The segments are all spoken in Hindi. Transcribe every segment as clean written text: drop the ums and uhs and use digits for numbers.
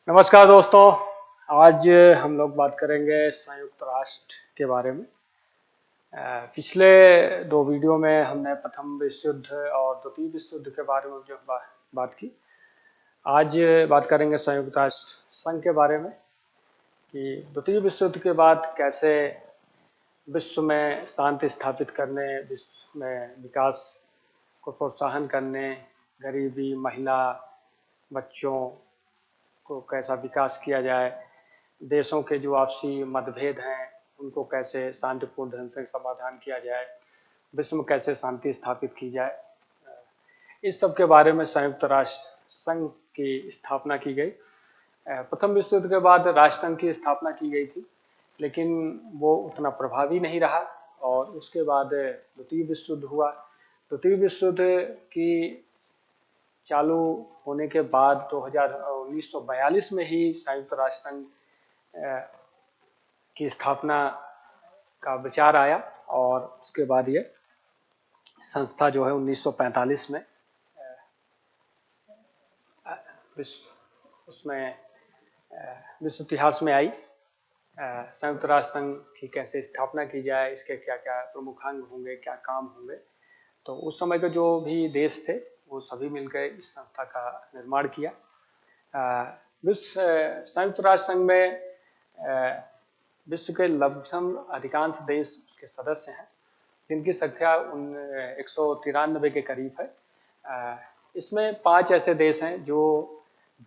नमस्कार दोस्तों। आज हम लोग बात करेंगे संयुक्त राष्ट्र के बारे में। पिछले दो वीडियो में हमने प्रथम विश्व युद्ध और द्वितीय विश्व युद्ध के बारे में जो बात की। आज बात करेंगे संयुक्त राष्ट्र संघ के बारे में कि द्वितीय विश्व युद्ध के बाद कैसे विश्व में शांति स्थापित करने, विश्व में विकास को प्रोत्साहन करने, गरीबी, महिला, बच्चों को कैसा विकास किया जाए, देशों के जो आपसी मतभेद हैं उनको कैसे शांतिपूर्ण ढंग से समाधान किया जाए, विश्व में कैसे शांति स्थापित की जाए, इस सब के बारे में संयुक्त राष्ट्र संघ की स्थापना की गई। प्रथम विश्व युद्ध के बाद राष्ट्र संघ की स्थापना की गई थी, लेकिन वो उतना प्रभावी नहीं रहा और उसके बाद द्वितीय विश्व युद्ध हुआ। द्वितीय विश्व युद्ध की चालू होने के बाद 1942 में ही संयुक्त राष्ट्र संघ की स्थापना का विचार आया और उसके बाद ये संस्था जो है 1945 में विश्व इतिहास में आई। संयुक्त राष्ट्र संघ की कैसे स्थापना की जाए, इसके क्या क्या प्रमुख अंग होंगे, क्या काम होंगे, तो उस समय के जो भी देश थे वो सभी मिलकर इस संस्था का निर्माण किया। संयुक्त राष्ट्र संघ में विश्व के लगभग अधिकांश देश उसके सदस्य हैं, जिनकी संख्या 193 के करीब है। इसमें 5 ऐसे देश हैं जो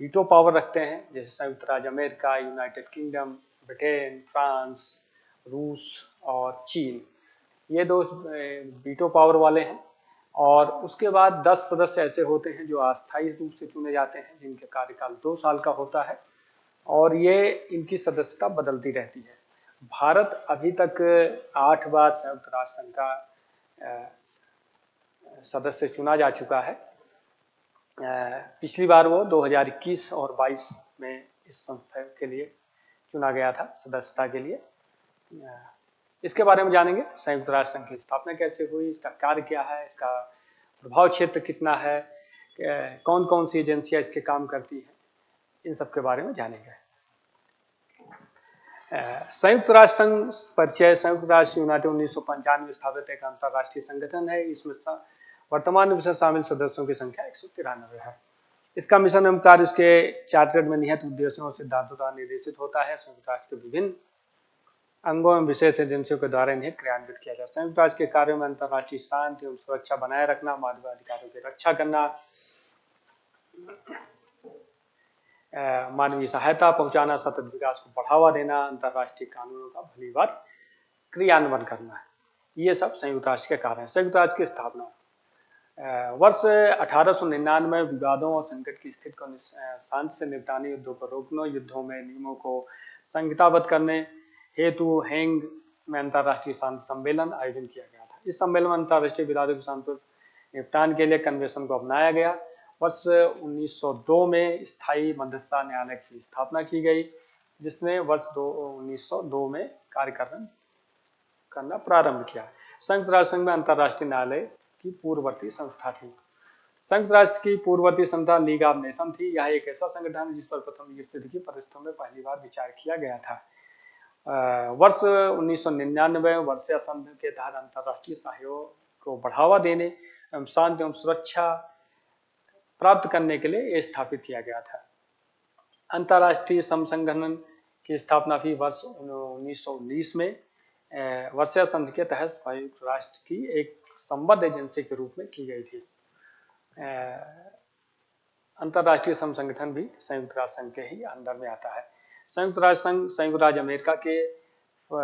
वीटो पावर रखते हैं, जैसे संयुक्त राज्य America, United kingdom, Britain, France, रूस और चीन। ये दो वीटो पावर वाले हैं। और उसके बाद 10 सदस्य ऐसे होते हैं जो अस्थायी रूप से चुने जाते हैं, जिनके कार्यकाल 2 साल का होता है और ये इनकी सदस्यता बदलती रहती है। भारत अभी तक 8 बार संयुक्त राष्ट्र संघ का सदस्य चुना जा चुका है। पिछली बार वो 2021 और 22 में इस संस्था के लिए चुना गया था, सदस्यता के लिए। इसके बारे में जानेंगे, संयुक्त राष्ट्र संघ की स्थापना कैसे हुई, इसका कार्य क्या है, इसका प्रभाव क्षेत्र कितना है, कौन कौन सी एजेंसियां इसके काम करती हैं, इन सब के बारे में जानेंगे। संयुक्त राष्ट्र संघ परिचय। संयुक्त राष्ट्र यूनाइटेड 1995 में स्थापित एक अंतर्राष्ट्रीय संगठन है। इसमें वर्तमान में शामिल सदस्यों की संख्या 193 है। इसका मिशन एवं कार्य उसके चार्टर्ड में निहित उद्देश्यों और सिद्धांतों द्वारा निर्देशित होता है। संयुक्त राष्ट्र के विभिन्न अंगों एवं विशेष एजेंसियों के द्वारा इन्हें क्रियान्वित किया जाए। संयुक्त राष्ट्र के कार्यों में अंतर्राष्ट्रीय शांति एवं सुरक्षा बनाए रखना, मानवाधिकारों की रक्षा करना, मानवीय सहायता पहुंचाना, सतत विकास को बढ़ावा देना, अंतर्राष्ट्रीय कानूनों का भलीभांति क्रियान्वयन करना, ये सब संयुक्त राष्ट्र के कार्य हैं। संयुक्त राष्ट्र की स्थापना वर्ष 1899 विवादों और संकट की स्थिति को शांति से निपटाने, युद्धों को रोकने, युद्धों में नियमों को संहिताबद्ध करने हेतु हेंग में अंतर्राष्ट्रीय शांति सम्मेलन आयोजन किया गया था। इस सम्मेलन में अंतर्राष्ट्रीय विवादों के शांतिपूर्ण निपटान के लिए कन्वेंशन को अपनाया गया। वर्ष 1902 में स्थायी मध्यस्थता न्यायालय की स्थापना की गई, जिसने वर्ष 1902 में कार्य करना प्रारंभ किया। संयुक्त राष्ट्र संघ में अंतर्राष्ट्रीय न्यायालय की पूर्ववर्ती संस्था थी। संयुक्त राष्ट्र की पूर्ववर्ती संस्था लीग ऑफ नेशन थी। यह एक ऐसा संगठन है जिस पर प्रथम विश्व युद्ध की परिस्थितियों में पहली बार विचार किया गया था। वर्ष 1999 वर्षीय संधि के तहत अंतर्राष्ट्रीय सहयोग को बढ़ावा देने एवं शांति एवं सुरक्षा प्राप्त करने के लिए स्थापित किया गया था। अंतर्राष्ट्रीय संगठन की स्थापना भी वर्ष 1919 में वर्षीय संधि के तहत संयुक्त राष्ट्र की एक संबद्ध एजेंसी के रूप में की गई थी। अंतर्राष्ट्रीय संगठन भी संयुक्त राष्ट्र संघ के ही अंदर में आता है। संयुक्त राष्ट्र संघ संयुक्त राज्य अमेरिका के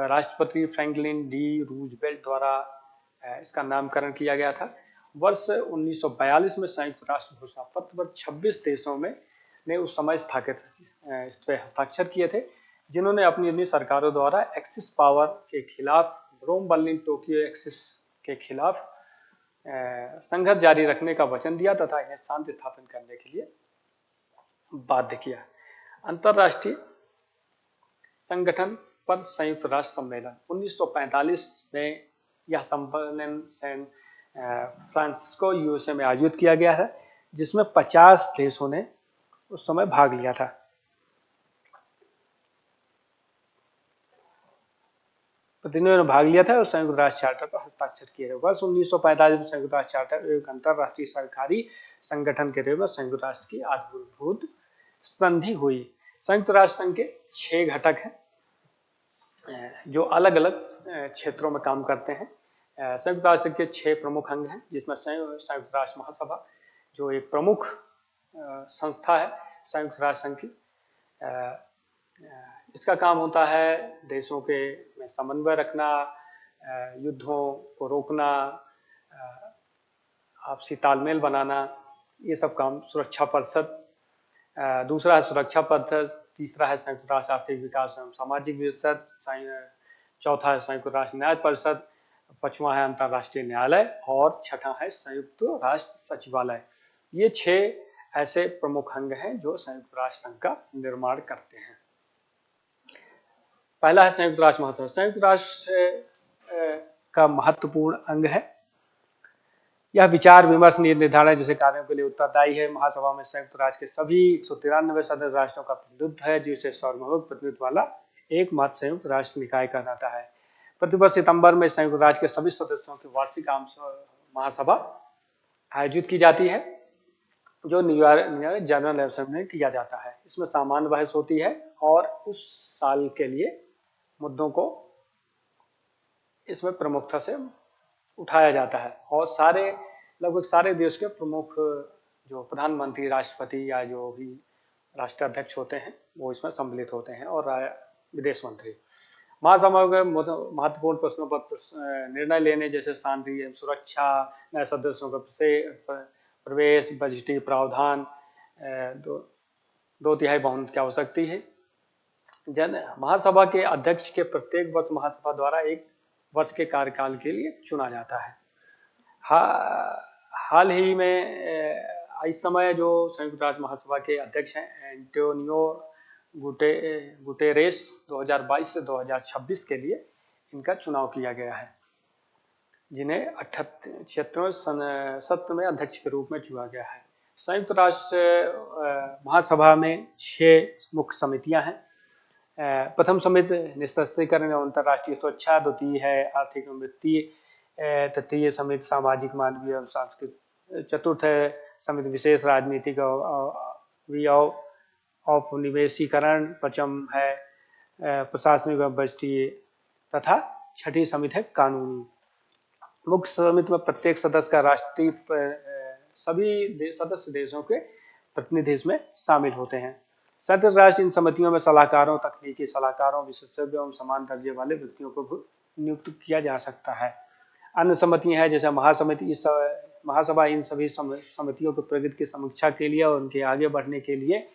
राष्ट्रपति फ्रैंकलिन डी रूजवेल्ट द्वारा इसका नामकरण किया गया था। वर्ष 1942 में संयुक्त राष्ट्र घोषणा पत्र पर 26 देशों ने उस समय इस पर हस्ताक्षर किए थे, जिन्होंने अपनी सरकारों द्वारा एक्सिस पावर के खिलाफ, रोम, बर्लिन, टोक्यो एक्सिस के खिलाफ संघर्ष जारी रखने का वचन दिया तथा इन्हें शांति स्थापन करने के लिए बाध्य किया। अंतर्राष्ट्रीय संगठन पर संयुक्त राष्ट्र सम्मेलन 1945 में यह सम्मेलन सैन फ्रांसिस्को यूएसए में आयोजित किया गया है, जिसमें 50 देशों ने उस समय भाग लिया था। प्रतिनिधियों ने भाग लिया था और संयुक्त राष्ट्र चार्टर पर हस्ताक्षर किए थे। वर्ष 1945 में संयुक्त राष्ट्र चार्टर एक अंतरराष्ट्रीय सरकारी संगठन के रूप में संयुक्त राष्ट्र की आधारभूत संधि हुई। संयुक्त राष्ट्र संघ के 6 घटक हैं जो अलग अलग क्षेत्रों में काम करते हैं। संयुक्त राष्ट्र के 6 प्रमुख अंग हैं, जिसमें संयुक्त राष्ट्र महासभा जो एक प्रमुख संस्था है संयुक्त राष्ट्र संघ की। इसका काम होता है देशों के में समन्वय रखना, युद्धों को रोकना, आपसी तालमेल बनाना, ये सब काम। सुरक्षा परिषद दूसरा है सुरक्षा परिषद, तीसरा है संयुक्त राष्ट्र आर्थिक विकास एवं सामाजिक परिषद, चौथा है संयुक्त राष्ट्र न्याय परिषद, पांचवा है अंतर्राष्ट्रीय न्यायालय और छठा है संयुक्त राष्ट्र सचिवालय। ये 6 ऐसे प्रमुख अंग हैं जो संयुक्त राष्ट्र संघ का निर्माण करते हैं। पहला है संयुक्त राष्ट्र महासभा। संयुक्त राष्ट्र का महत्वपूर्ण अंग है। यह विचार विमर्श नीति निर्धारण जैसे कार्यों के लिए उत्तरदायी है। महासभा में संयुक्त राष्ट्र के सभी 193 सदस्य राष्ट्रों का प्रतिनिधित्व है, जिसे सार्वभौमिक प्रतिनिधित्व वाला एकमात्र संयुक्त राष्ट्र निकाय कहलाता है। प्रतिवर्ष सितंबर में संयुक्त राष्ट्र के सभी सदस्यों की वार्षिक आम महासभा आयोजित की जाती है, जो न्यूयॉर्क जनरल असेंबली में किया जाता है। इसमें सामान्य बहस होती है और उस साल के लिए मुद्दों को इसमें प्रमुखता से उठाया जाता है और लगभग सारे देश के प्रमुख जो प्रधानमंत्री, राष्ट्रपति या जो भी राष्ट्राध्यक्ष होते हैं वो इसमें सम्मिलित होते हैं और विदेश मंत्री। महासभा के महत्वपूर्ण प्रश्नों पर निर्णय लेने जैसे शांति एवं सुरक्षा, नए सदस्यों का प्रवेश, बजटीय प्रावधान, 2/3 बहुमत की आवश्यकता है। महासभा के अध्यक्ष के प्रत्येक वर्ष महासभा द्वारा 1 वर्ष के कार्यकाल के लिए चुना जाता है। हाल ही में इस समय जो संयुक्त राष्ट्र महासभा के अध्यक्ष हैं एंटोनियो गुटेरेस 2022 से 2026 के लिए इनका चुनाव किया गया है, जिन्हें 76वें सत्र में अध्यक्ष के रूप में चुना गया है। संयुक्त राष्ट्र महासभा में 6 मुख्य समितियां हैं। प्रथम समिति निष्कर्षीकरण एवं अंतर्राष्ट्रीय सुरक्षा, द्वितीय है आर्थिक एवं वित्तीय, तृतीय समिति सामाजिक, मानवीय एवं सांस्कृतिक, चतुर्थ है समिति विशेष राजनीतिक औपनिवेशीकरण, पंचम है प्रशासनिक एवं बजटीय तथा छठी समिति है कानूनी। मुख्य समिति में प्रत्येक सदस्य का राष्ट्रीय सभी सदस्य देशों के प्रतिनिधि इसमें शामिल होते हैं। संयुक्त राष्ट्र इन समितियों में सलाहकारों, तकनीकी सलाहकारों, विशेषज्ञों एवं समान दर्जे वाले व्यक्तियों को भी नियुक्त किया जा सकता है। अन्य समितियां हैं जैसे महासभा इन सभी समितियों के प्रगति की समीक्षा के लिए और उनके आगे बढ़ने के लिए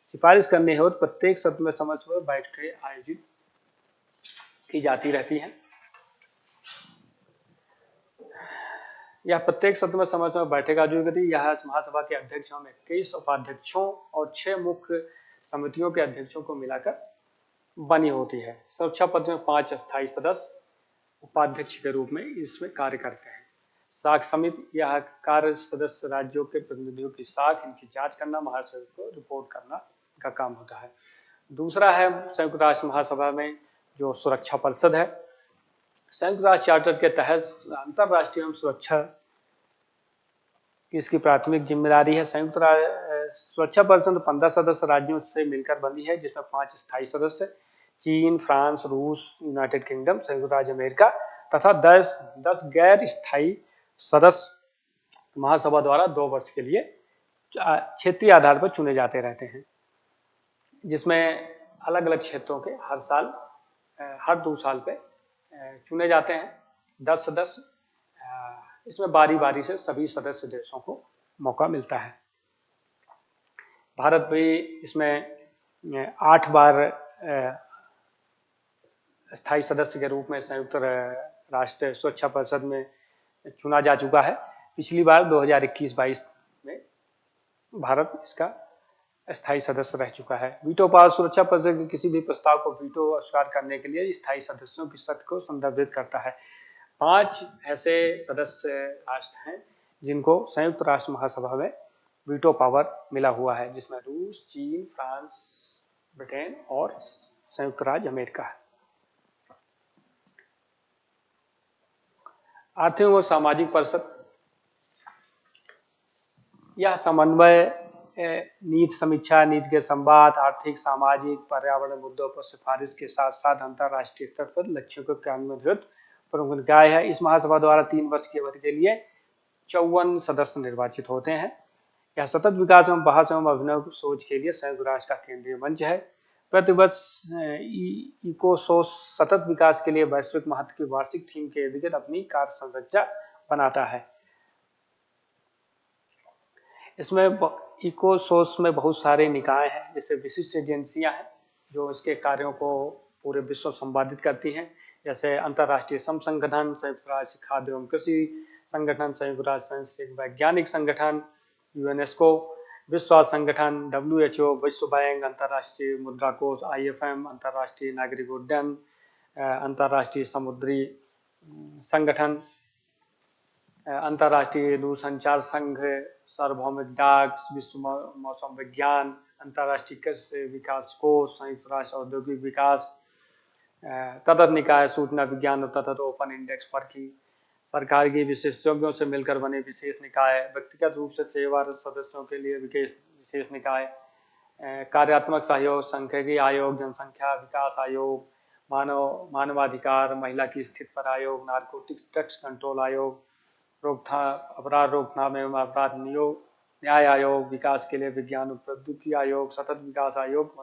सिफारिश करने हेतु प्रत्येक सत्र में समय समय बैठकें आयोजित की जाती रहती हैं। यह प्रत्येक सत्र में समय समय बैठक आयोजित होती है। यह महासभा के अध्यक्षों में 21 उपाध्यक्षों और 6 मुख्य समितियों के अध्यक्षों को मिलाकर बनी होती है। सुरक्षा पद में 5 अस्थायी सदस्य उपाध्यक्ष के रूप में इसमें कार्य करते हैं। साख समिति यह कार्य सदस्य राज्यों के प्रतिनिधियों की साख, इनकी जांच करना, महासभा को रिपोर्ट करना का काम होता है। दूसरा है संयुक्त राष्ट्र महासभा में जो सुरक्षा परिषद है। संयुक्त राष्ट्र चार्टर के तहत अंतरराष्ट्रीय एवं सुरक्षा इसकी प्राथमिक जिम्मेदारी है। संयुक्त सुरक्षा परिषद 15 सदस्य राज्यों से मिलकर बनी है, जिसमें 5 स्थायी सदस्य चीन, फ्रांस, रूस, यूनाइटेड किंगडम, संयुक्त राज्य अमेरिका तथा 10 गैर स्थायी सदस्य महासभा द्वारा 2 वर्ष के लिए क्षेत्रीय आधार पर चुने जाते रहते हैं, जिसमें अलग अलग क्षेत्रों के हर 2 साल पे चुने जाते हैं 10 सदस्य। इसमें बारी बारी से सभी सदस्य देशों को मौका मिलता है। भारत भी इसमें 8 बार स्थायी सदस्य के रूप में संयुक्त राष्ट्र सुरक्षा परिषद में चुना जा चुका है। पिछली बार 2021-22 में भारत इसका स्थायी सदस्य रह चुका है। वीटो पावर सुरक्षा परिषद के किसी भी प्रस्ताव को वीटो अस्वीकार करने के लिए स्थायी सदस्यों की शर्त को संदर्भित करता है। 5 ऐसे सदस्य राष्ट्र हैं जिनको संयुक्त राष्ट्र महासभा में वीटो पावर मिला हुआ है, जिसमें रूस, चीन, फ्रांस, ब्रिटेन और संयुक्त राज्य अमेरिका है। आर्थिक व सामाजिक परिषद यह समन्वय, नीति समीक्षा, नीति के संवाद, आर्थिक, सामाजिक, पर्यावरण मुद्दों पर सिफारिश के साथ साथ अंतर्राष्ट्रीय स्तर पर लक्ष्यों को क्रियान्वित प्रमुख निकाय है। इस महासभा द्वारा 3 वर्ष की अवधि के लिए 54 सदस्य निर्वाचित होते हैं। यह सतत विकास एवं बहस एवं अभिनव सोच के लिए संयुक्त राष्ट्र का केंद्रीय मंच है। प्रतिवर्ष इकोसोस सतत विकास के लिए वैश्विक महत्व की वार्षिक थीम के इर्द गिर्द अपनी कार्य संरचना बनाता है। इसमें इकोसोस में बहुत सारे निकाय हैं, जैसे विशिष्ट एजेंसियां हैं जो इसके कार्यों को पूरे विश्व संपादित करती हैं, जैसे अंतर्राष्ट्रीय श्रम संगठन, संयुक्त राष्ट्र खाद्य एवं कृषि संगठन, संयुक्त राष्ट्र सांस्कृतिक वैज्ञानिक संगठन, यूनेस्को, विश्व स्वास्थ्य संगठन, WHO, विश्व बैंक, अंतर्राष्ट्रीय मुद्रा कोष IFM, अंतर्राष्ट्रीय नागरिक उड्डयन, अंतर्राष्ट्रीय समुद्री संगठन, अंतर्राष्ट्रीय दूरसंचार संघ, सार्वभौमिक डाक, विश्व मौसम विज्ञान, अंतर्राष्ट्रीय कृषि विकास कोष, संयुक्त राष्ट्र औद्योगिक विकास, तटस्थ निकाय, सूचना विज्ञान और तटस्थ ओपन इंडेक्स वर्किंग, सरकार की विशेषज्ञों से मिलकर बने विशेष निकाय, व्यक्तिगत रूप से सेवारत सदस्यों के लिए विशेष निकाय, कार्यात्मक सहयोग, सांख्यिकी आयोग, जनसंख्या विकास आयोग, मानवाधिकार, महिला की स्थिति पर आयोग, नारकोटिक्स ड्रग्स कंट्रोल आयोग, रोकथाम अपराध रोकथाम एवं अपराध न्याय आयोग, विकास के लिए विज्ञान और प्रौद्योगिकी आयोग, सतत विकास आयोग,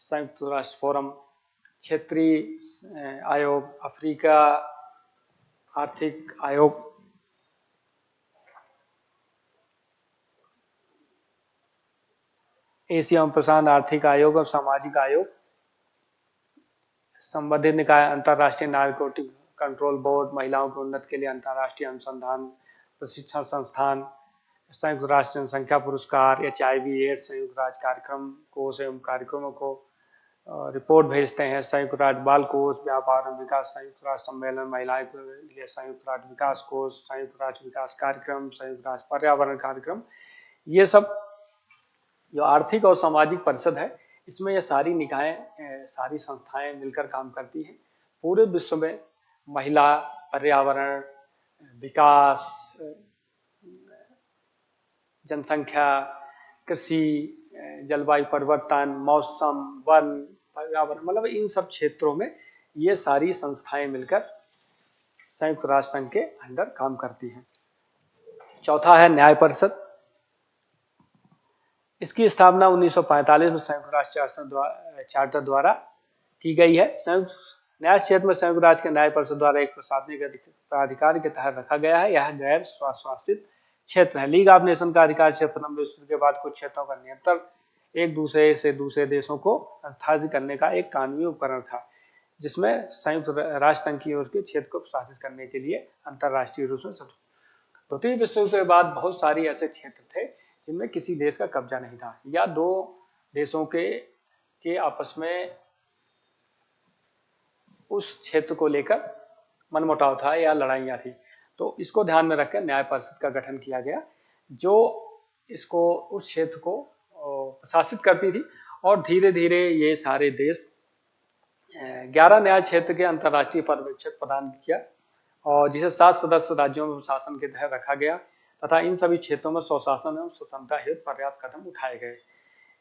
संयुक्त राष्ट्र फोरम, क्षेत्रीय आयोग, अफ्रीका आर्थिक आयोग, एशिया एवं प्रशांत आर्थिक आयोग और सामाजिक आयोग, संबंधित निकाय, अंतर्राष्ट्रीय नारकोटिक कंट्रोल बोर्ड, महिलाओं के उन्नति के लिए अंतर्राष्ट्रीय अनुसंधान प्रशिक्षण संस्थान, संयुक्त राष्ट्र जनसंख्या पुरस्कार, HIV एड्स संयुक्त राष्ट्र कार्यक्रम कोष एवं कार्यक्रमों को रिपोर्ट भेजते हैं, संयुक्त राष्ट्र बाल कोष, व्यापार एवं विकास, संयुक्त राष्ट्र सम्मेलन महिलाएं के लिए संयुक्त राष्ट्र विकास कोष, संयुक्त राष्ट्र विकास कार्यक्रम, संयुक्त राष्ट्र पर्यावरण कार्यक्रम, ये सब जो आर्थिक और सामाजिक परिषद है, इसमें ये सारी निकायें, सारी संस्थाएं मिलकर काम करती हैं। पूरे विश्व में महिला, पर्यावरण, विकास, जनसंख्या, कृषि, जलवायु परिवर्तन, मौसम, वन, पर्यावरण, मतलब इन सब क्षेत्रों में ये सारी संस्थाएं मिलकर संयुक्त राष्ट्र संघ के अंडर काम करती हैं। चौथा है न्याय परिषद। इसकी स्थापना 1945 में संयुक्त राष्ट्र चार्टर द्वारा की गई है। संयुक्त न्याय क्षेत्र में संयुक्त राष्ट्र के न्याय परिषद द्वारा एक प्रशासनिक प्राधिकार के तहत रखा गया है। यह गैर स्वशासित क्षेत्र है। लीग ऑफ नेशन का अधिकार क्षेत्र प्रथम विश्व के बाद कुछ क्षेत्रों का नियंत्रण एक दूसरे से दूसरे देशों को स्थापित करने का एक कानूनी उपकरण था, जिसमें संयुक्त राष्ट्र संघ की ओर के क्षेत्र को प्रशासित करने के लिए अंतर्राष्ट्रीय रूप से द्वितीय विश्व युद्ध के बाद बहुत सारी ऐसे क्षेत्र थे जिनमें किसी देश का कब्जा नहीं था, या दो देशों के आपस में उस क्षेत्र को लेकर मनमुटाव था या लड़ाइयाँ थी। तो इसको ध्यान में रखकर न्याय परिषद का गठन किया गया, जो इसको उस क्षेत्र को प्रशासित करती थी। और धीरे धीरे ये सारे देश 11 न्याय क्षेत्र के अंतर्राष्ट्रीय पर्यवेक्षक प्रदान किया, और जिसे 7 सदस्य राज्यों में शासन के तहत रखा गया, तथा इन सभी क्षेत्रों में स्वशासन एवं स्वतंत्रता हेतु पर्याप्त कदम उठाए गए,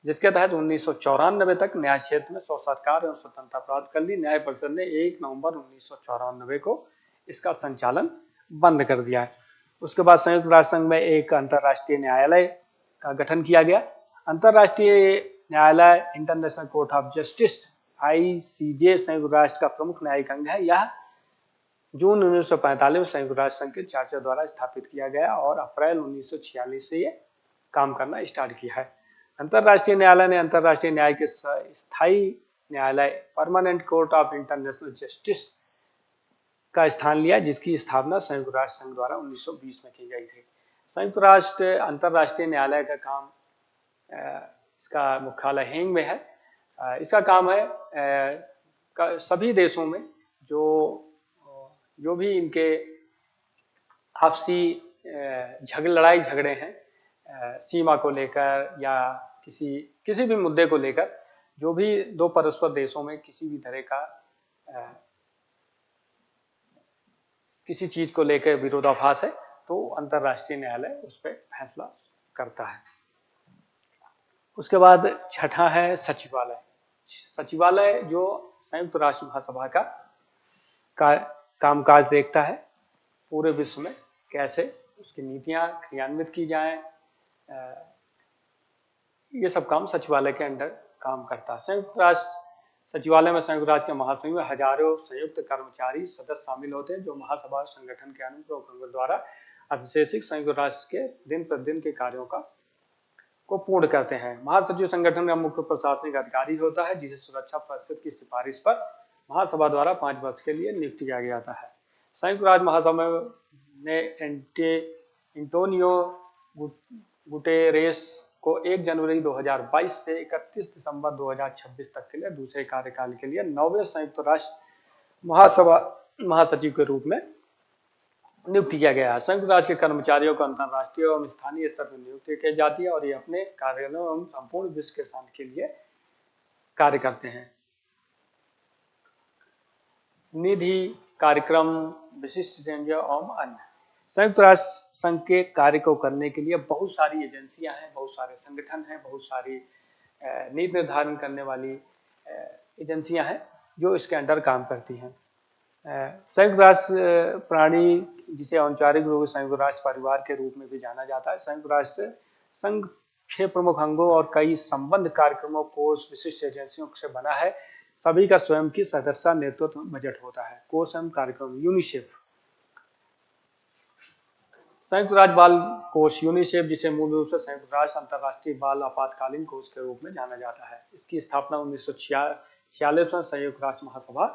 जिसके तहत 1994 तक न्याय क्षेत्र में स्वसरकार एवं स्वतंत्रता प्राप्त कर ली। न्याय परिषद ने 1 नवंबर 1994 को इसका संचालन बंद कर दिया है। उसके बाद संयुक्त राष्ट्र संघ में एक अंतर्राष्ट्रीय न्यायालय का गठन किया गया। अंतर्राष्ट्रीय न्यायालय, international court of justice ICJ संयुक्त राष्ट्र का प्रमुख न्यायिक अंग है। यह जून 1945 में संयुक्त राष्ट्र संघ के चार्टर द्वारा स्थापित किया गया और अप्रैल 1946 से ये काम करना स्टार्ट किया है। अंतर्राष्ट्रीय न्यायालय ने अंतर्राष्ट्रीय न्याय के स्थायी न्यायालय permanent court of international justice का स्थान लिया, जिसकी स्थापना संयुक्त राष्ट्र संघ द्वारा 1920 में की गई थी। संयुक्त राष्ट्र अंतर्राष्ट्रीय न्यायालय का काम, इसका मुख्यालय हेग में है। इसका काम है सभी देशों में जो भी इनके आपसी लड़ाई झगड़े हैं सीमा को लेकर या किसी भी मुद्दे को लेकर, जो भी दो परस्पर देशों में किसी भी तरह का किसी चीज को लेकर विरोधाभास है तो अंतर्राष्ट्रीय न्यायालय उस पर फैसला करता है। उसके बाद छठा है सचिवालय। सचिवालय जो संयुक्त राष्ट्र महासभा का कामकाज देखता है, पूरे विश्व में कैसे उसकी नीतियां क्रियान्वित की जाएं, ये सब काम सचिवालय के अंडर काम करता है। संयुक्त राष्ट्र सचिवालय में संयुक्त राष्ट्र के महासभा में हजारों संयुक्त कर्मचारी सदस्य शामिल होते हैं जो महासभा संगठन के अनुप्रयोगों द्वारा अधिशेषित संयुक्त राष्ट्र के दिन प्रतिदिन के कार्यों को पूर्ण करते हैं। महासचिव संगठन का मुख्य प्रशासनिक अधिकारी होता है जिसे सुरक्षा परिषद की सिफारिश पर महासभा द्वारा 5 वर्ष के लिए नियुक्त किया गया जाता है। संयुक्त राष्ट्र महासभा ने एंटोनियो गुटेरेस को 1 जनवरी 2022 से 31 दिसंबर 2026 तक के लिए दूसरे कार्यकाल के लिए 9वें संयुक्त राष्ट्र महासभा महासचिव के रूप में नियुक्त किया गया है। संयुक्त राष्ट्र के कर्मचारियों को अंतर्राष्ट्रीय एवं स्थानीय स्तर पर नियुक्ति की जाती है और ये अपने कार्यालयों एवं संपूर्ण विश्व के शांति के लिए कार्य करते हैं। निधि, कार्यक्रम, विशिष्ट एजेंसियां एवं अन्य। संयुक्त राष्ट्र संघ के कार्य को करने के लिए बहुत सारी एजेंसियां हैं, बहुत सारे संगठन हैं, बहुत सारी नीति निर्धारण करने वाली एजेंसियां हैं जो इसके अंडर काम करती हैं। संयुक्त राष्ट्र प्राणी, जिसे औपचारिक रूप से संयुक्त राष्ट्र परिवार के रूप में भी जाना जाता है, संयुक्त राष्ट्र संघ 6 प्रमुख अंगों और कई संबंध कार्यक्रमों, कोष, विशिष्ट एजेंसियों से बना है। सभी का स्वयं की सदस्य नेतृत्व बजट होता है। कोष एवं कार्यक्रम। यूनिसेफ, संयुक्त राष्ट्र बाल कोष यूनिसेफ, जिसे मूल रूप से संयुक्त राष्ट्र अंतर्राष्ट्रीय बाल आपातकालीन कोष के रूप में जाना जाता है। इसकी स्थापना 1946 में संयुक्त राष्ट्र महासभा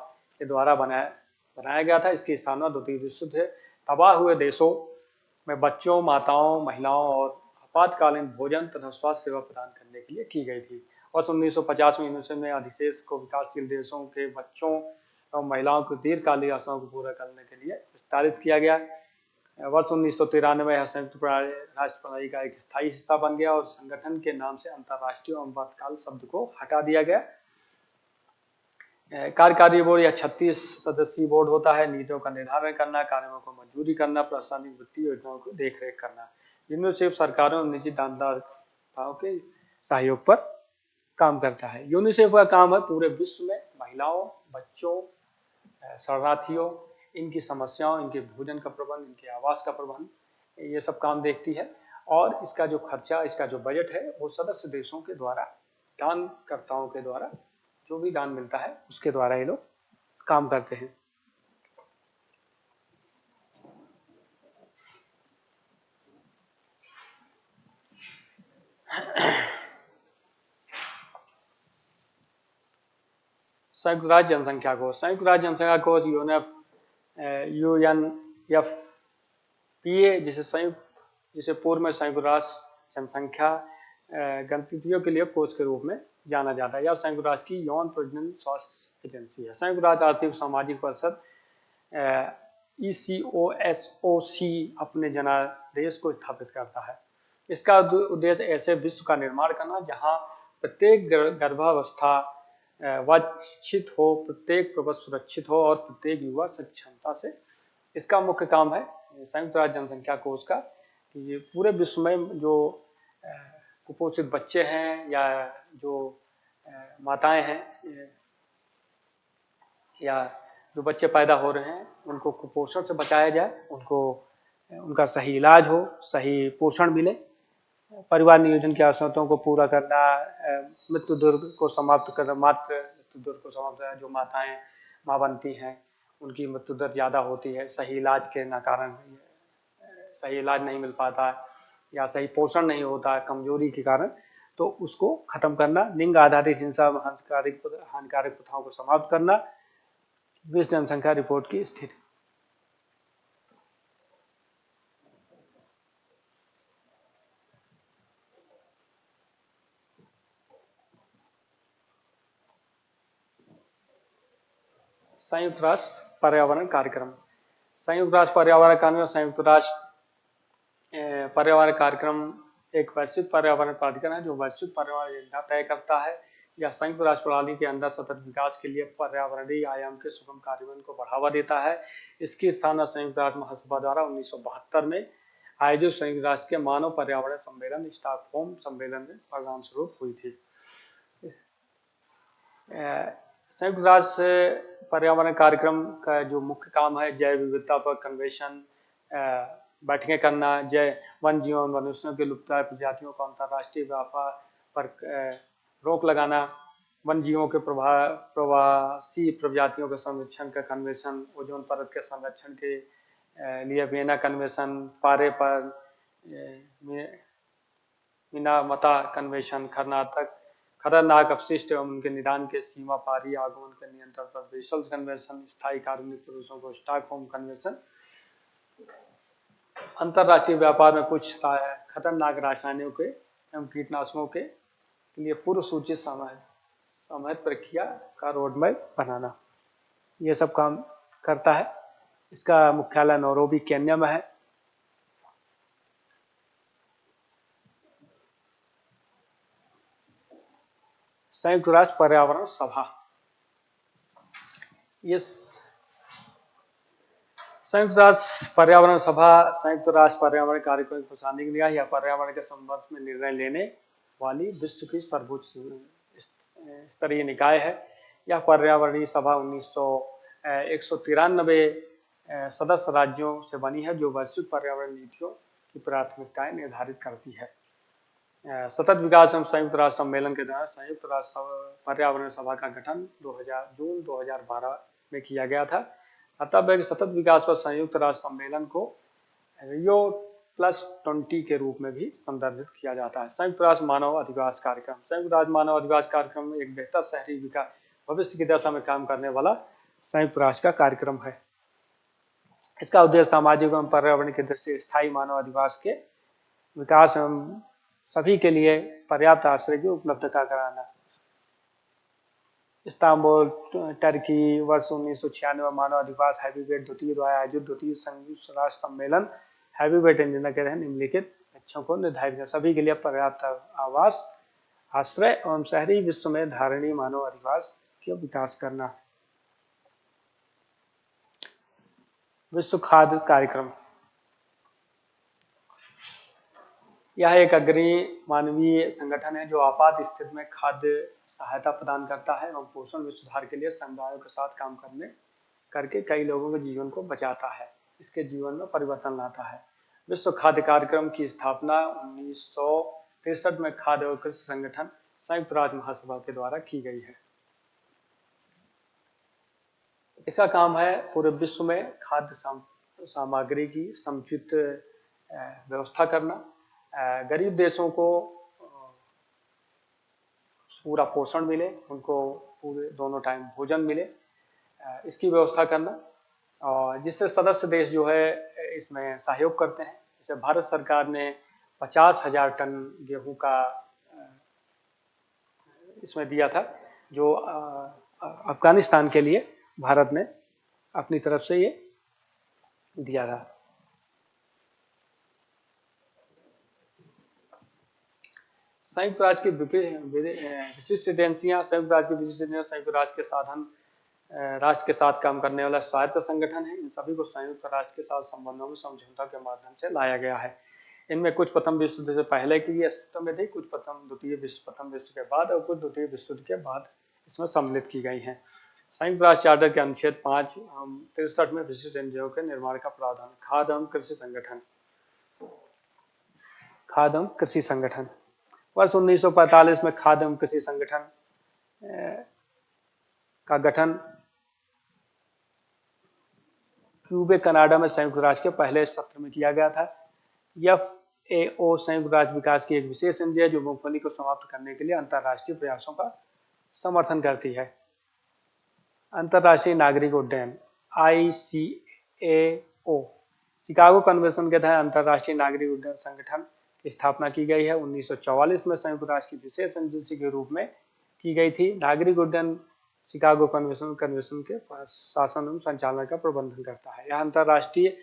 के द्वारा बनाया गया था। इसकी स्थापना द्वितीय विश्व युद्ध तबाह हुए देशों में बच्चों, माताओं, महिलाओं और आपातकालीन भोजन तथा स्वास्थ्य सेवा प्रदान करने के लिए की गई थी। वर्ष 1950 में यूनिसेफ ने अधिशेष को विकासशील देशों के बच्चों और महिलाओं की दीर्घकालिक आवश्यकताओं को पूरा करने के लिए विस्तारित किया गया। वर्ष 1993 में संयुक्त राष्ट्र प्रणाली का एक स्थायी हिस्सा बन गया और संगठन के नाम से अंतर्राष्ट्रीय आपातकाल शब्द को हटा दिया गया। कार्यकारी बोर्ड या 36 सदस्यीय बोर्ड होता है। नीतियों का निर्धारण करना, कार्यों को मंजूरी करना, प्रशासनिक वित्तीय योजनाओं की देखरेख करना। यूनिसेफ सरकारों और निजी दानदाताओं के सहयोग पर काम करता है। यूनिसेफ का काम है पूरे विश्व में महिलाओं, बच्चों, शरणार्थियों, इनकी समस्याओं, इनके भोजन का प्रबंध, इनके आवास का प्रबंध, ये सब काम देखती है। और इसका जो खर्चा, इसका जो बजट है वो सदस्य देशों के द्वारा, दानकर्ताओं के द्वारा जो भी दान मिलता है उसके द्वारा ये लोग काम करते हैं। संयुक्त राष्ट्र जनसंख्या कोष। संयुक्त राष्ट्र जनसंख्या कोष UNFPA, जिसे पूर्व में संयुक्त राष्ट्र जनसंख्या गतिविधियों के लिए कोष के रूप में जाना जाता है, या संयुक्त राष्ट्र की यौन प्रजनन स्वास्थ्य एजेंसी है। संयुक्त राष्ट्र आर्थिक सामाजिक परिषद ECOSOC अपने जनादेश को स्थापित करता है। इसका उद्देश्य ऐसे विश्व का निर्माण करना जहां प्रत्येक गर्भावस्था वांछित हो, प्रत्येक प्रबंध सुरक्षित हो और प्रत्येक युवा सक्षमता से। इसका मुख्य काम है संयुक्त राष्ट्र जनसंख्या कोष का कि ये पूरे विश्व में जो कुपोषित बच्चे हैं या जो माताएं हैं या जो बच्चे पैदा हो रहे हैं उनको कुपोषण से बचाया जाए, उनका सही इलाज हो, सही पोषण मिले, परिवार नियोजन की आवश्यकताओं को पूरा करना, मृत्यु दर को समाप्त करना, मातृ मृत्यु दर को समाप्त करना। जो माताएं माँ बनती हैं उनकी मृत्यु दर ज़्यादा होती है, सही इलाज के न कारण सही इलाज नहीं मिल पाता है या सही पोषण नहीं होता है कमजोरी के कारण, तो उसको खत्म करना। लिंग आधारित हिंसा, हानिकारक प्रथाओं को समाप्त करना। विश्व जनसंख्या रिपोर्ट की स्थिति। संयुक्त राष्ट्र पर्यावरण कार्यक्रम। संयुक्त राष्ट्र पर्यावरण कार्यक्रम, संयुक्त राष्ट्र पर्यावरण कार्यक्रम एक वैश्विक पर्यावरण प्राधिकरण है जो वैश्विक पर्यावरण एजेंडा तय करता है या संयुक्त राष्ट्र प्रणाली के अंदर सतत विकास के लिए पर्यावरणीय आयाम के सुगम कार्यान्वयन को बढ़ावा देता है। इसकी स्थापना संयुक्त राष्ट्र महासभा द्वारा 1972 में आयोजित संयुक्त राष्ट्र के मानव पर्यावरण सम्मेलन स्टॉकहोम सम्मेलन में परिणाम स्वरूप हुई थी। संयुक्त राष्ट्र पर्यावरण कार्यक्रम का जो मुख्य काम है जैव विविधता पर कन्वेंशन, बैठकें करना, जय वन जीवन मनुष्यों के लुप्तप्राय प्रजातियों का अंतर्राष्ट्रीय व्यापार पर रोक लगाना, वन जीवों के प्रवासी प्रजातियों के संरक्षण का कन्वेंशन, ओजोन परत के संरक्षण के लिए वियना कन्वेंशन, पारे पर मिनामाता कन्वेंशन, खतरनाक अपशिष्ट एवं उनके निदान के सीमा पारी आगमन के नियंत्रण पर ब्रसेल्स कन्वेंशन, स्थायी कार्बनिक प्रदूषण को स्टॉकहोम कन्वेंशन, अंतर्राष्ट्रीय व्यापार में कुछ खतरनाक रासायनिकों के एवं कीटनाशकों के लिए पूर्व सूचित समाहित प्रक्रिया का रोडमैप बनाना, ये सब काम करता है। इसका मुख्यालय नैरोबी केन्या में है। संयुक्त राष्ट्र पर्यावरण सभा, ये संयुक्त राष्ट्र पर्यावरण सभा संयुक्त राष्ट्र पर्यावरण कार्यक्रम की प्रशासनिक निकाय या पर्यावरण के संबंध में निर्णय लेने वाली विश्व की सर्वोच्च स्तरीय निकाय है। यह पर्यावरणीय सभा 193 सदस्य राज्यों से बनी है जो वैश्विक पर्यावरण नीतियों की प्राथमिकताएं निर्धारित करती है। सतत विकास एवं संयुक्त राष्ट्र सम्मेलन के दौरान संयुक्त राष्ट्र पर्यावरण सभा का गठन जून 2012 में किया गया था। तब सतत विकास पर संयुक्त राष्ट्र सम्मेलन को Rio+20 के रूप में भी संदर्भित किया जाता है। संयुक्त राष्ट्र मानव अधिवास कार्यक्रम, संयुक्त राष्ट्र मानव अधिवास कार्यक्रम एक बेहतर शहरी विकास भविष्य की दशा में काम करने वाला संयुक्त राष्ट्र का कार्यक्रम है। इसका उद्देश्य सामाजिक एवं पर्यावरण की दृष्टि से स्थायी मानव अधिवास के विकास एवं सभी के लिए पर्याप्त आश्रय की उपलब्धता कराना। इस्तांबुल टर्की वर्ष 1996 मानव अधिवास हैवीवेट द्वितीय द्वारा आयोजित द्वितीय संयुक्त राष्ट्र सम्मेलन हैवीवेट एजेंडा के तहत निम्नलिखित लक्ष्यों को निर्धारित कर सभी के लिए पर्याप्त आवास, आश्रय एवं शहरी विश्व में धारणीय मानव अधिवास का विकास करना। विश्व खाद्य कार्यक्रम, यह एक अग्रणी मानवीय संगठन है जो आपात स्थिति में खाद्य सहायता प्रदान करता है एवं पोषण में सुधार के लिए समुदायों के साथ काम करके कई लोगों के जीवन को बचाता है, इसके जीवन में परिवर्तन लाता है। विश्व खाद्य कार्यक्रम की स्थापना 1963 में खाद्य और कृषि संगठन संयुक्त राष्ट्र महासभा के द्वारा की गई है। इसका काम है पूरे विश्व में खाद्य सामग्री की समुचित व्यवस्था करना, गरीब देशों को पूरा पोषण मिले, उनको पूरे दोनों टाइम भोजन मिले, इसकी व्यवस्था करना, और जिससे सदस्य देश जो है इसमें सहयोग करते हैं। जैसे भारत सरकार ने 50,000 टन गेहूं का इसमें दिया था, जो अफगानिस्तान के लिए भारत ने अपनी तरफ से ये दिया था। संयुक्त राष्ट्र की विशिष्ट एजेंसियां, संयुक्त राष्ट्र की विशिष्ट एजेंसियां संयुक्त राष्ट्र के साधन राष्ट्र के साथ काम करने वाला स्वायत्त संगठन है। इन सभी को संयुक्त राष्ट्र के साथ संबंधों में समझौता के माध्यम से लाया गया है। इनमें कुछ प्रथम विश्व युद्ध से पहले की अस्तित्व में थी, कुछ प्रथम विश्व के बाद और कुछ द्वितीय विश्व युद्ध के बाद इसमें सम्मिलित की गई हैं। संयुक्त राष्ट्र चार्टर के अनुच्छेद 5-63 में विशिष्ट एनजीओ के निर्माण का प्रावधान। खाद्य एवं कृषि संगठन, खाद्य एवं कृषि संगठन वर्ष 1945 में खाद्य एवं कृषि संगठन का गठन क्यूबेक कनाडा में संयुक्त राष्ट्र के पहले सत्र में किया गया था। FAO संयुक्त राष्ट्र विकास की एक विशेष एजेंसी जो मूंगफली को समाप्त करने के लिए अंतर्राष्ट्रीय प्रयासों का समर्थन करती है। अंतर्राष्ट्रीय नागरिक उड्डयन ICAO शिकागो कन्वेंशन के तहत अंतर्राष्ट्रीय नागरिक उड्डयन संगठन की स्थापना की गई है। 1944 में संयुक्त राष्ट्र की विशेष एजेंसी के रूप में की गई थी। नागरिक उड्डयन शिकागो कन्वेंशन के शासन एवं संचालन का प्रबंधन करता है। यह अंतर्राष्ट्रीय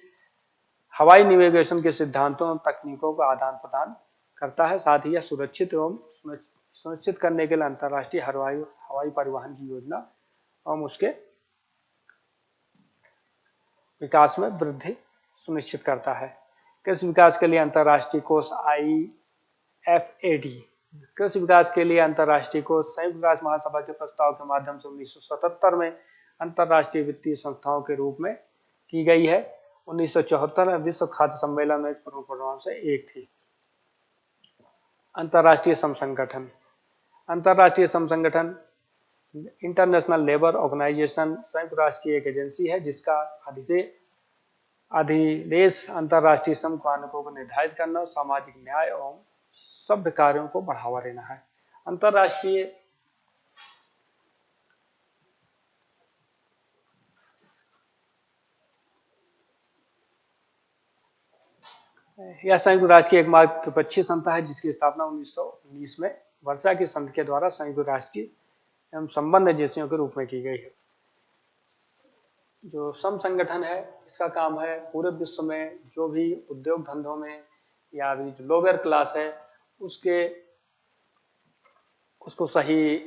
हवाई नेविगेशन के सिद्धांतों और तकनीकों का आदान प्रदान करता है। साथ ही यह सुरक्षित एवं सुनिश्चित करने के लिए अंतर्राष्ट्रीय हवाई परिवहन की योजना एवं उसके विकास में वृद्धि सुनिश्चित करता है। कृषि विकास के लिए अंतर्राष्ट्रीय कोष IFAD, कृषि विकास के लिए अंतर्राष्ट्रीय कोष संयुक्त राष्ट्र महासभा के प्रस्ताव के माध्यम से 1977 में अंतर्राष्ट्रीय वित्तीय संस्थाओं के रूप में की गई है। 1974 में विश्व खाद्य सम्मेलन में प्रमुख प्रोग्राम से एक थी। अंतर्राष्ट्रीय श्रम संगठन, अंतर्राष्ट्रीय श्रम संगठन इंटरनेशनल लेबर ऑर्गेनाइजेशन संयुक्त राष्ट्र की एक एजेंसी है जिसका अधिदेश अंतर्राष्ट्रीय श्रम कानूनों को निर्धारित करना और सामाजिक न्याय एवं सभ्य कार्यों को बढ़ावा देना है। अंतर्राष्ट्रीय यह संयुक्त राष्ट्र की एकमात्र पक्षीय संस्था है जिसकी स्थापना 1919 में वर्षा की संधि के द्वारा संयुक्त राष्ट्र की एवं संबंध एजेंसियों के रूप में की गई है। जो श्रम संगठन है इसका काम है पूरे विश्व में जो भी उद्योग धंधों में या भी जो लोअर क्लास है उसको सही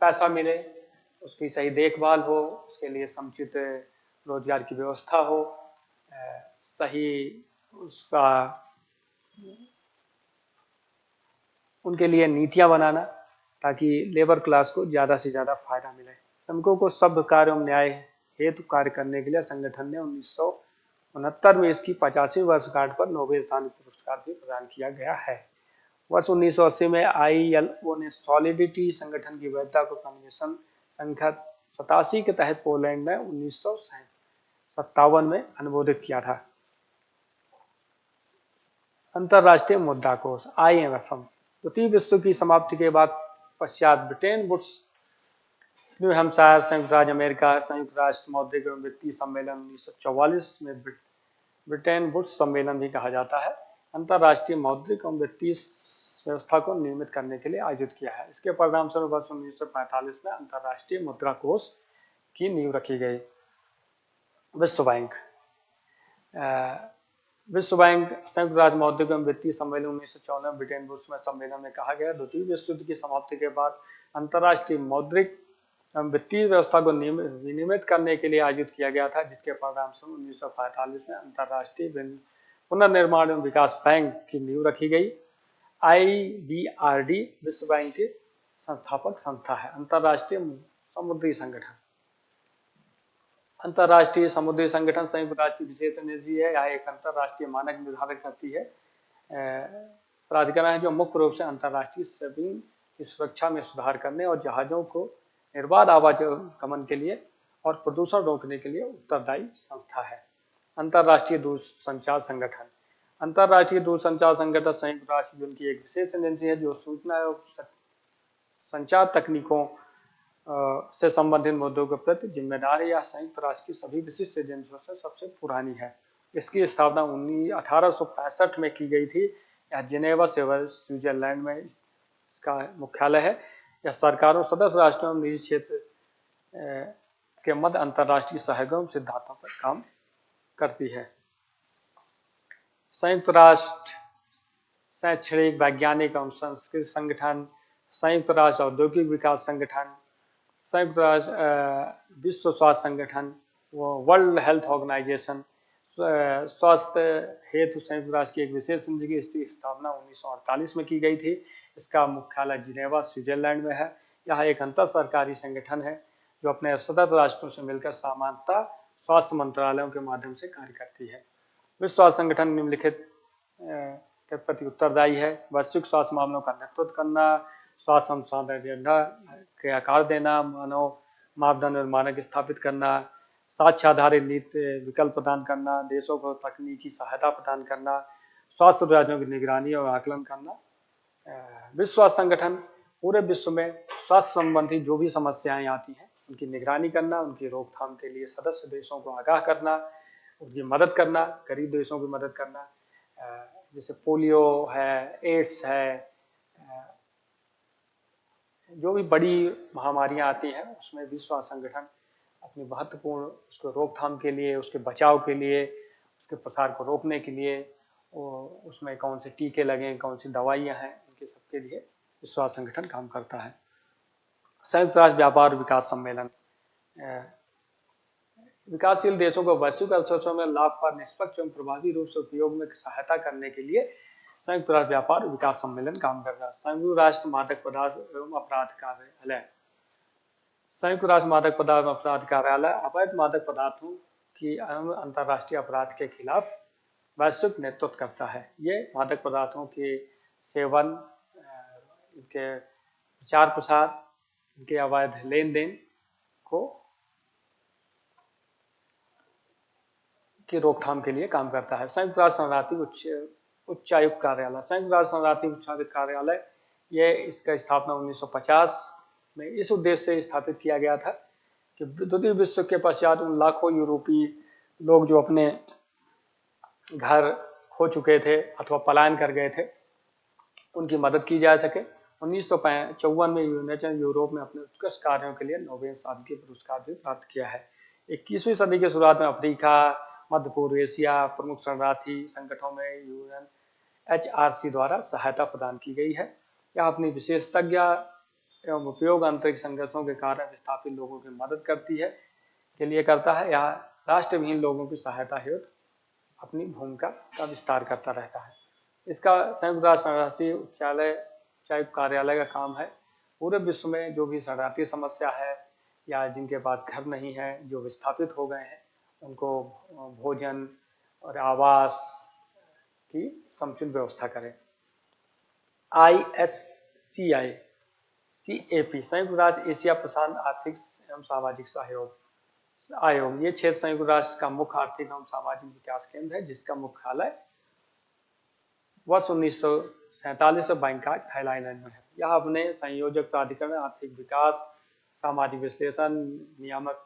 पैसा मिले, उसकी सही देखभाल हो, उसके लिए समुचित रोजगार की व्यवस्था हो, सही उसका उनके लिए नीतियां बनाना ताकि लेबर क्लास को ज़्यादा से ज़्यादा फायदा मिले। श्रमिकों को सभ्य कार्य एवं न्याय हेतु कार्य करने के लिए संगठन ने 1969 में इसकी 50वीं वर्षगांठ पर नोबेल शांति पुरस्कार भी प्रदान किया गया है। वर्ष 1980 में ILO ने सॉलिडिटी संगठन की वैधता को कन्वेंशन संख्या 87 के तहत पोलैंड में 1957 में अनुमोदित किया था। अंतर्राष्ट्रीय मुद्रा कोष IMF द्वितीय विश्व की समाप्ति के बाद पश्चात ब्रिटेन वुड्स न्यू हैम्पशायर संयुक्त राज्य अमेरिका संयुक्त राष्ट्र मौद्रिक एवं वित्तीय सम्मेलन 1944 में ब्रिटेन वुड्स सम्मेलन भी कहा जाता है अंतर्राष्ट्रीय मौद्रिक एवं वित्तीय व्यवस्था को नियमित करने के लिए आयोजित किया है। इसके परिणाम स्वरूप वर्ष 1945 में अंतर्राष्ट्रीय मुद्रा कोष की नींव रखी गई। विश्व बैंक संयुक्त राज्य मौद्रिक एवं वित्तीय सम्मेलन 1954 ब्रिटेन वुड्स में सम्मेलन में कहा गया द्वितीय विश्व युद्ध की समाप्ति के बाद अंतर्राष्ट्रीय मौद्रिक एवं वित्तीय व्यवस्था को विनियमित करने के लिए आयोजित किया गया था जिसके परिणाम स्वरूप 1945 में अंतर्राष्ट्रीय पुनर्निर्माण एवं विकास बैंक की नींव रखी गई। IBRD विश्व बैंक की संस्थापक संस्था है। अंतर्राष्ट्रीय समुद्री संगठन, अंतर्राष्ट्रीय समुद्री संगठन संयुक्त राष्ट्र की विशेष एजेंसी है। यह एक अंतर्राष्ट्रीय मानक निर्धारित करती है प्राधिकरण है जो मुख्य रूप से अंतर्राष्ट्रीय शिपिंग की सुरक्षा में सुधार करने और जहाजों को निर्बाध आवागमन के लिए और प्रदूषण रोकने के लिए उत्तरदायी संस्था है। अंतर्राष्ट्रीय दूरसंचार संगठन, अंतर्राष्ट्रीय दूरसंचार संगठन संयुक्त राष्ट्र की एक विशेष एजेंसी है जो सूचना एवं संचार तकनीकों से संबंधित मुद्दों के प्रति जिम्मेदार है। यह संयुक्त राष्ट्र की सभी विशिष्ट एजेंसियों से सबसे पुरानी है। इसकी स्थापना 1865 में की गई थी। यह जिनेवा स्विट्जरलैंड में इसका मुख्यालय है। यह सरकारों, सदस्य राष्ट्रों और निजी क्षेत्र के मध्य अंतर्राष्ट्रीय सहयोग सिद्धांतों पर काम करती है। संयुक्त राष्ट्र शैक्षणिक, वैज्ञानिक एवं सांस्कृतिक संगठन, संयुक्त राष्ट्र औद्योगिक विकास संगठन, संयुक्त राष्ट्र विश्व स्वास्थ्य संगठन, वर्ल्ड हेल्थ ऑर्गेनाइजेशन, स्वास्थ्य हेतु संयुक्त राष्ट्र की एक विशेष एजेंसी की इसकी स्थापना 1948 में की गई थी। इसका मुख्यालय जिनेवा स्विट्जरलैंड में है। यह एक अंतर सरकारी संगठन है जो अपने सदस्य राष्ट्रों से मिलकर सामान्यतः स्वास्थ्य मंत्रालयों के माध्यम से कार्य करती है। विश्व स्वास्थ्य संगठन निम्नलिखित के प्रति उत्तरदायी है: वैश्विक स्वास्थ्य मामलों का नेतृत्व करना, स्वास्थ्य संसाधन एजेंडा के आकार देना, मानव मापदंड और मानक स्थापित करना, साक्ष्य आधारित नीति विकल्प प्रदान करना, देशों को तकनीकी सहायता प्रदान करना, स्वास्थ्य राज्यों की निगरानी और आकलन करना। विश्व स्वास्थ्य संगठन पूरे विश्व में स्वास्थ्य संबंधी जो भी समस्याएं आती हैं उनकी निगरानी करना, उनकी रोकथाम के लिए सदस्य देशों को आगाह करना, उनकी मदद करना, गरीब देशों की मदद करना, जैसे पोलियो है, एड्स है, जो भी बड़ी महामारियां आती हैं उसमें विश्व स्वास्थ्य संगठन अपनी महत्वपूर्ण उसको रोकथाम के लिए, उसके बचाव के लिए, उसके प्रसार को रोकने के लिए, उसमें कौन से टीके लगें, कौन सी दवाइयां हैं, उनके सबके लिए विश्व स्वास्थ्य संगठन काम करता है। संयुक्त राष्ट्र व्यापार विकास सम्मेलन, विकासशील देशों को वैश्विक अवसरों में लाभ पर निष्पक्ष एवं प्रभावी रूप से उपयोग में सहायता करने के लिए संयुक्त राष्ट्र व्यापार विकास सम्मेलन काम कर रहा है। संयुक्त राष्ट्र मादक पदार्थ एवं अपराध कार्यालय, संयुक्त राष्ट्र मादक पदार्थ अपराध कार्यालय अवैध मादक पदार्थों की अंतर्राष्ट्रीय अपराध के खिलाफ वैश्विक नेतृत्व करता है। ये मादक पदार्थों के सेवन, इनके प्रचार प्रसार, इनके अवैध लेन देन को की रोकथाम के लिए काम करता है। संयुक्त राष्ट्र शरणार्थी उच्चायुक्त कार्यालय, संयुक्त राष्ट्र शरणार्थी उच्चायुक्त कार्यालय, ये इसका स्थापना 1950 में इस उद्देश्य से स्थापित किया गया था कि द्वितीय विश्व के पश्चात उन लाखों यूरोपीय लोग जो अपने घर खो चुके थे अथवा पलायन कर गए थे, उनकी मदद की जा सके। 1954 में यूनाइटेड यूरोप में अपने उत्कृष्ट कार्यों के लिए नोबेल शांति पुरस्कार भी प्राप्त किया है। 21वीं सदी के शुरुआत में अफ्रीका, मध्य पूर्व एशिया प्रमुख शरणार्थी संगठनों में UNHRC द्वारा सहायता प्रदान की गई है। यह अपनी विशेषज्ञता एवं उपयोग अंतरिक्ष संघर्षों के कारण विस्थापित लोगों की मदद के लिए करता है। यह राष्ट्रविहीन लोगों की सहायता हेतु अपनी भूमिका का विस्तार करता रहता है। इसका संयुक्त राष्ट्र शरणार्थी उच्चायुक्त कार्यालय का काम है पूरे विश्व में जो भी शरणार्थी समस्या है या जिनके पास घर नहीं है, जो विस्थापित हो गए हैं, उनको भोजन और आवास की समुचित व्यवस्था करें। ISCI CAP संयुक्त राष्ट्र एशिया प्रशांत आर्थिक एवं सामाजिक सहयोग आयोग, ये क्षेत्र संयुक्त राष्ट्र का मुख्य आर्थिक एवं सामाजिक विकास केंद्र है, जिसका मुख्यालय वर्ष 1947 में बैंकॉक थाईलैंड में है। यह अपने संयोजक प्राधिकरण, आर्थिक विकास, सामाजिक विश्लेषण, नियामक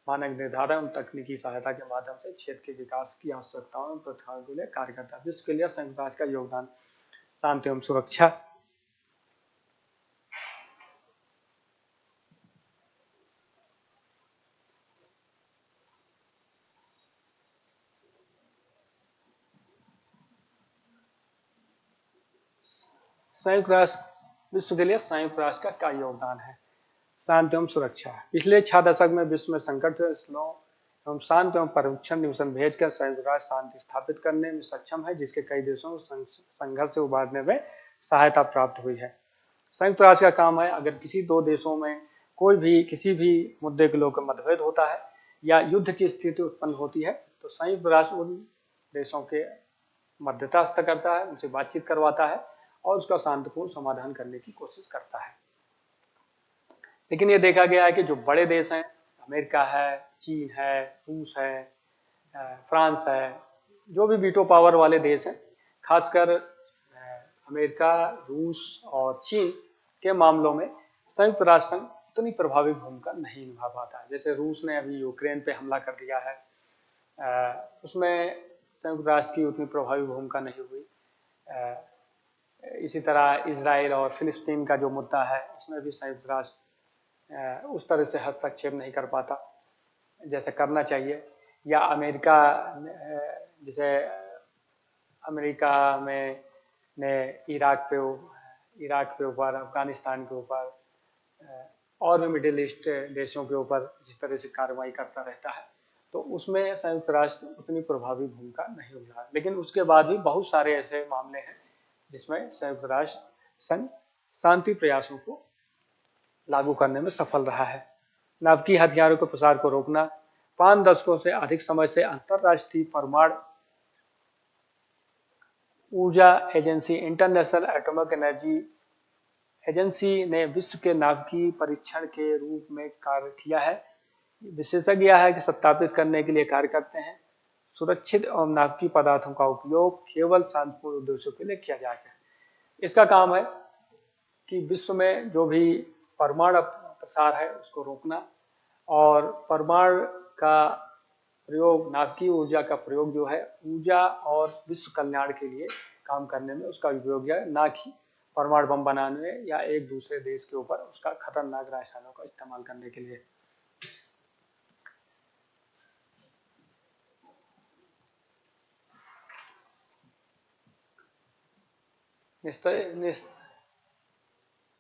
मानक निर्धारण और तकनीकी सहायता के माध्यम से क्षेत्र के विकास की आवश्यकताओं और प्रथाओं के लिए कार्य करता है। विश्व के लिए संयुक्त राष्ट्र का योगदान शांति एवं सुरक्षा, संयुक्त राष्ट्र विश्व के लिए संयुक्त राष्ट्र का क्या योगदान है? शांति एवं सुरक्षा। पिछले 6 दशक में विश्व में संकट एवं शांति एवं पर्यवेक्षण मिशन भेजकर संयुक्त राष्ट्र शांति स्थापित करने में सक्षम है, जिसके कई देशों को संघर्ष से उबारने में सहायता प्राप्त हुई है। संयुक्त राष्ट्र का काम है, अगर किसी दो देशों में कोई भी किसी भी मुद्दे को लेकर मतभेद होता है या युद्ध की स्थिति उत्पन्न होती है, तो संयुक्त राष्ट्र उन देशों के मध्यस्थता करता है, उनसे बातचीत करवाता है और उसका शांतिपूर्ण समाधान करने की कोशिश करता है। लेकिन ये देखा गया है कि जो बड़े देश हैं, अमेरिका है, चीन है, रूस है, फ्रांस है, जो भी वीटो पावर वाले देश हैं, खासकर अमेरिका, रूस और चीन के मामलों में संयुक्त राष्ट्र संघ उतनी प्रभावी भूमिका नहीं निभा पाता है। जैसे रूस ने अभी यूक्रेन पे हमला कर दिया है, उसमें संयुक्त राष्ट्र की उतनी प्रभावी भूमिका नहीं हुई। इसी तरह इजराइल और फिलिस्तीन का जो मुद्दा है, उसमें भी संयुक्त राष्ट्र उस तरह से हस्तक्षेप नहीं कर पाता जैसे करना चाहिए। या अमेरिका, जैसे अमेरिका में ने इराक पे ऊपर, अफगानिस्तान के ऊपर और भी मिडिल ईस्ट देशों के ऊपर जिस तरह से कार्रवाई करता रहता है, तो उसमें संयुक्त राष्ट्र उतनी प्रभावी भूमिका नहीं हो रहा। लेकिन उसके बाद भी बहुत सारे ऐसे मामले हैं जिसमें संयुक्त राष्ट्र संघ शांति प्रयासों को लागू करने में सफल रहा है। नाभिकीय हथियारों के प्रसार को रोकना। 5 दशकों से अधिक समय से अंतरराष्ट्रीय परमाणु ऊर्जा agency, international atomic energy agency ने विश्व के नाभिकीय परीक्षण के रूप में कार्य किया है। विशेषज्ञ है कि सत्यापित करने के लिए कार्य करते हैं सुरक्षित एवं नाभिकीय पदार्थों का उपयोग केवल शांतिपूर्ण उद्देश्यों के लिए किया जाता है। इसका काम है कि विश्व में जो भी परमाणु प्रसार है उसको रोकना और परमाणु का प्रयोग, नाभिकीय ऊर्जा का प्रयोग जो है ऊर्जा और विश्व कल्याण के लिए काम करने में उसका उपयोग है, ना कि परमाणु बम बनाने में या एक दूसरे देश के ऊपर उसका खतरनाक रसायनों का इस्तेमाल करने के लिए।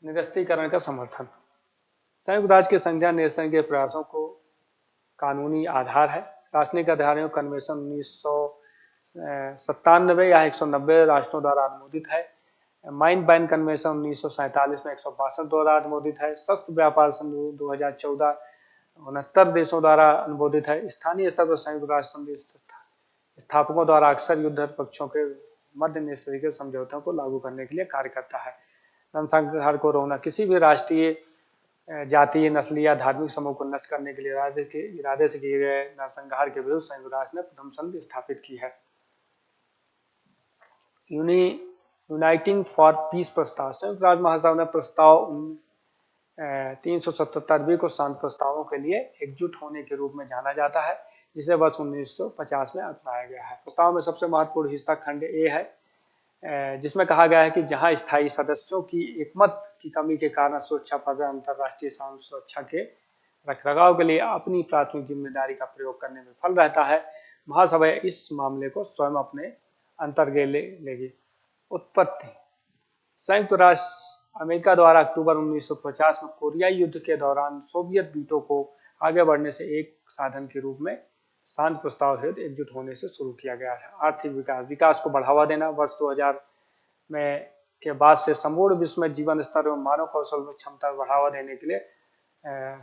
निरस्त्रीकरण का समर्थन। संयुक्त राष्ट्र के संज्ञा निरसन के प्रयासों को कानूनी आधार है। रासायनिक अधिकारियों कन्वेंशन 1997 या 190 राष्ट्रों द्वारा अनुमोदित है। माइन बैन कन्वेंशन 1947 में 162 द्वारा अनुमोदित है। शस्त्र व्यापार संधि 2014 69 देशों द्वारा अनुमोदित है। स्थानीय स्तर पर संयुक्त राष्ट्र संधि स्थापकों द्वारा अक्सर युद्ध पक्षों के मध्य निषेध समझौतों को लागू करने के लिए कार्य करता है। नरसंहार को रोकना, किसी भी राष्ट्रीय, जातीय, नस्लीय या धार्मिक समूह को नष्ट करने के लिए इरादे से किए गए नरसंहार के विरुद्ध संयुक्त राष्ट्र ने प्रथम संधि स्थापित की है। यूनाइटिंग फॉर पीस प्रस्ताव, संयुक्त राष्ट्र महासभा ने प्रस्ताव 377 को शांति प्रस्तावों के लिए एकजुट होने के रूप में जाना जाता है, जिसे वर्ष 1950 में अपनाया गया है। प्रस्ताव में सबसे महत्वपूर्ण हिस्सा खंड ए है, जिसमें कहा गया है कि जहां स्थायी सदस्यों की एकमत की कमी के कारण सुरक्षा पद अंतर्राष्ट्रीय शांति सुरक्षा के रखरखाव के लिए अपनी प्राथमिक जिम्मेदारी का प्रयोग करने में विफल रहता है, महासभा इस मामले को स्वयं अपने अंतर्गत लेगी। उत्पत्ति, संयुक्त राष्ट्र अमेरिका द्वारा अक्टूबर 1950 में कोरियाई युद्ध के दौरान सोवियत वीटो को आगे बढ़ने से एक साधन के रूप में शांति प्रस्ताव हेतु एकजुट होने से शुरू किया गया था। आर्थिक विकास को बढ़ावा देना, वर्ष 2000 में के बाद से संपूर्ण विश्व में जीवन स्तर एवं मानव कौशल में क्षमता को बढ़ावा देने के लिए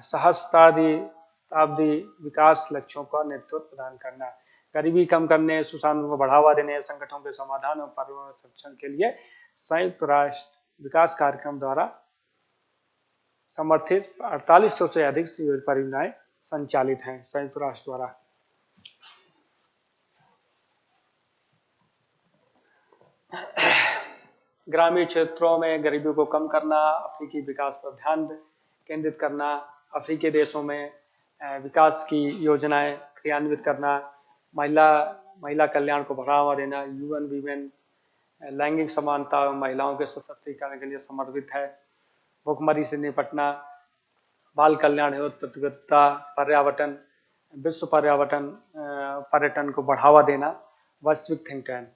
सहस्राब्दी विकास लक्ष्यों का नेतृत्व प्रदान करना, गरीबी कम करने, सुशासन को बढ़ावा देने, संकटों के समाधान और पर्यावरण संरक्षण के लिए संयुक्त राष्ट्र विकास कार्यक्रम द्वारा समर्थित 4800 से अधिक परियोजनाएं संचालित हैं संयुक्त राष्ट्र द्वारा। ग्रामीण क्षेत्रों में गरीबी को कम करना, अफ्रीकी विकास पर ध्यान केंद्रित करना, अफ्रीकी देशों में विकास की योजनाएं क्रियान्वित करना, महिला कल्याण को बढ़ावा देना, यूएन वीमेन लैंगिक समानता एवं महिलाओं के सशक्तिकरण के लिए समर्पित है, भूखमरी से निपटना, बाल कल्याण हेतु प्रतिबद्धता, पर्यावरण, विश्व पर्यटन को बढ़ावा देना, वैश्विक थिंक टैंक।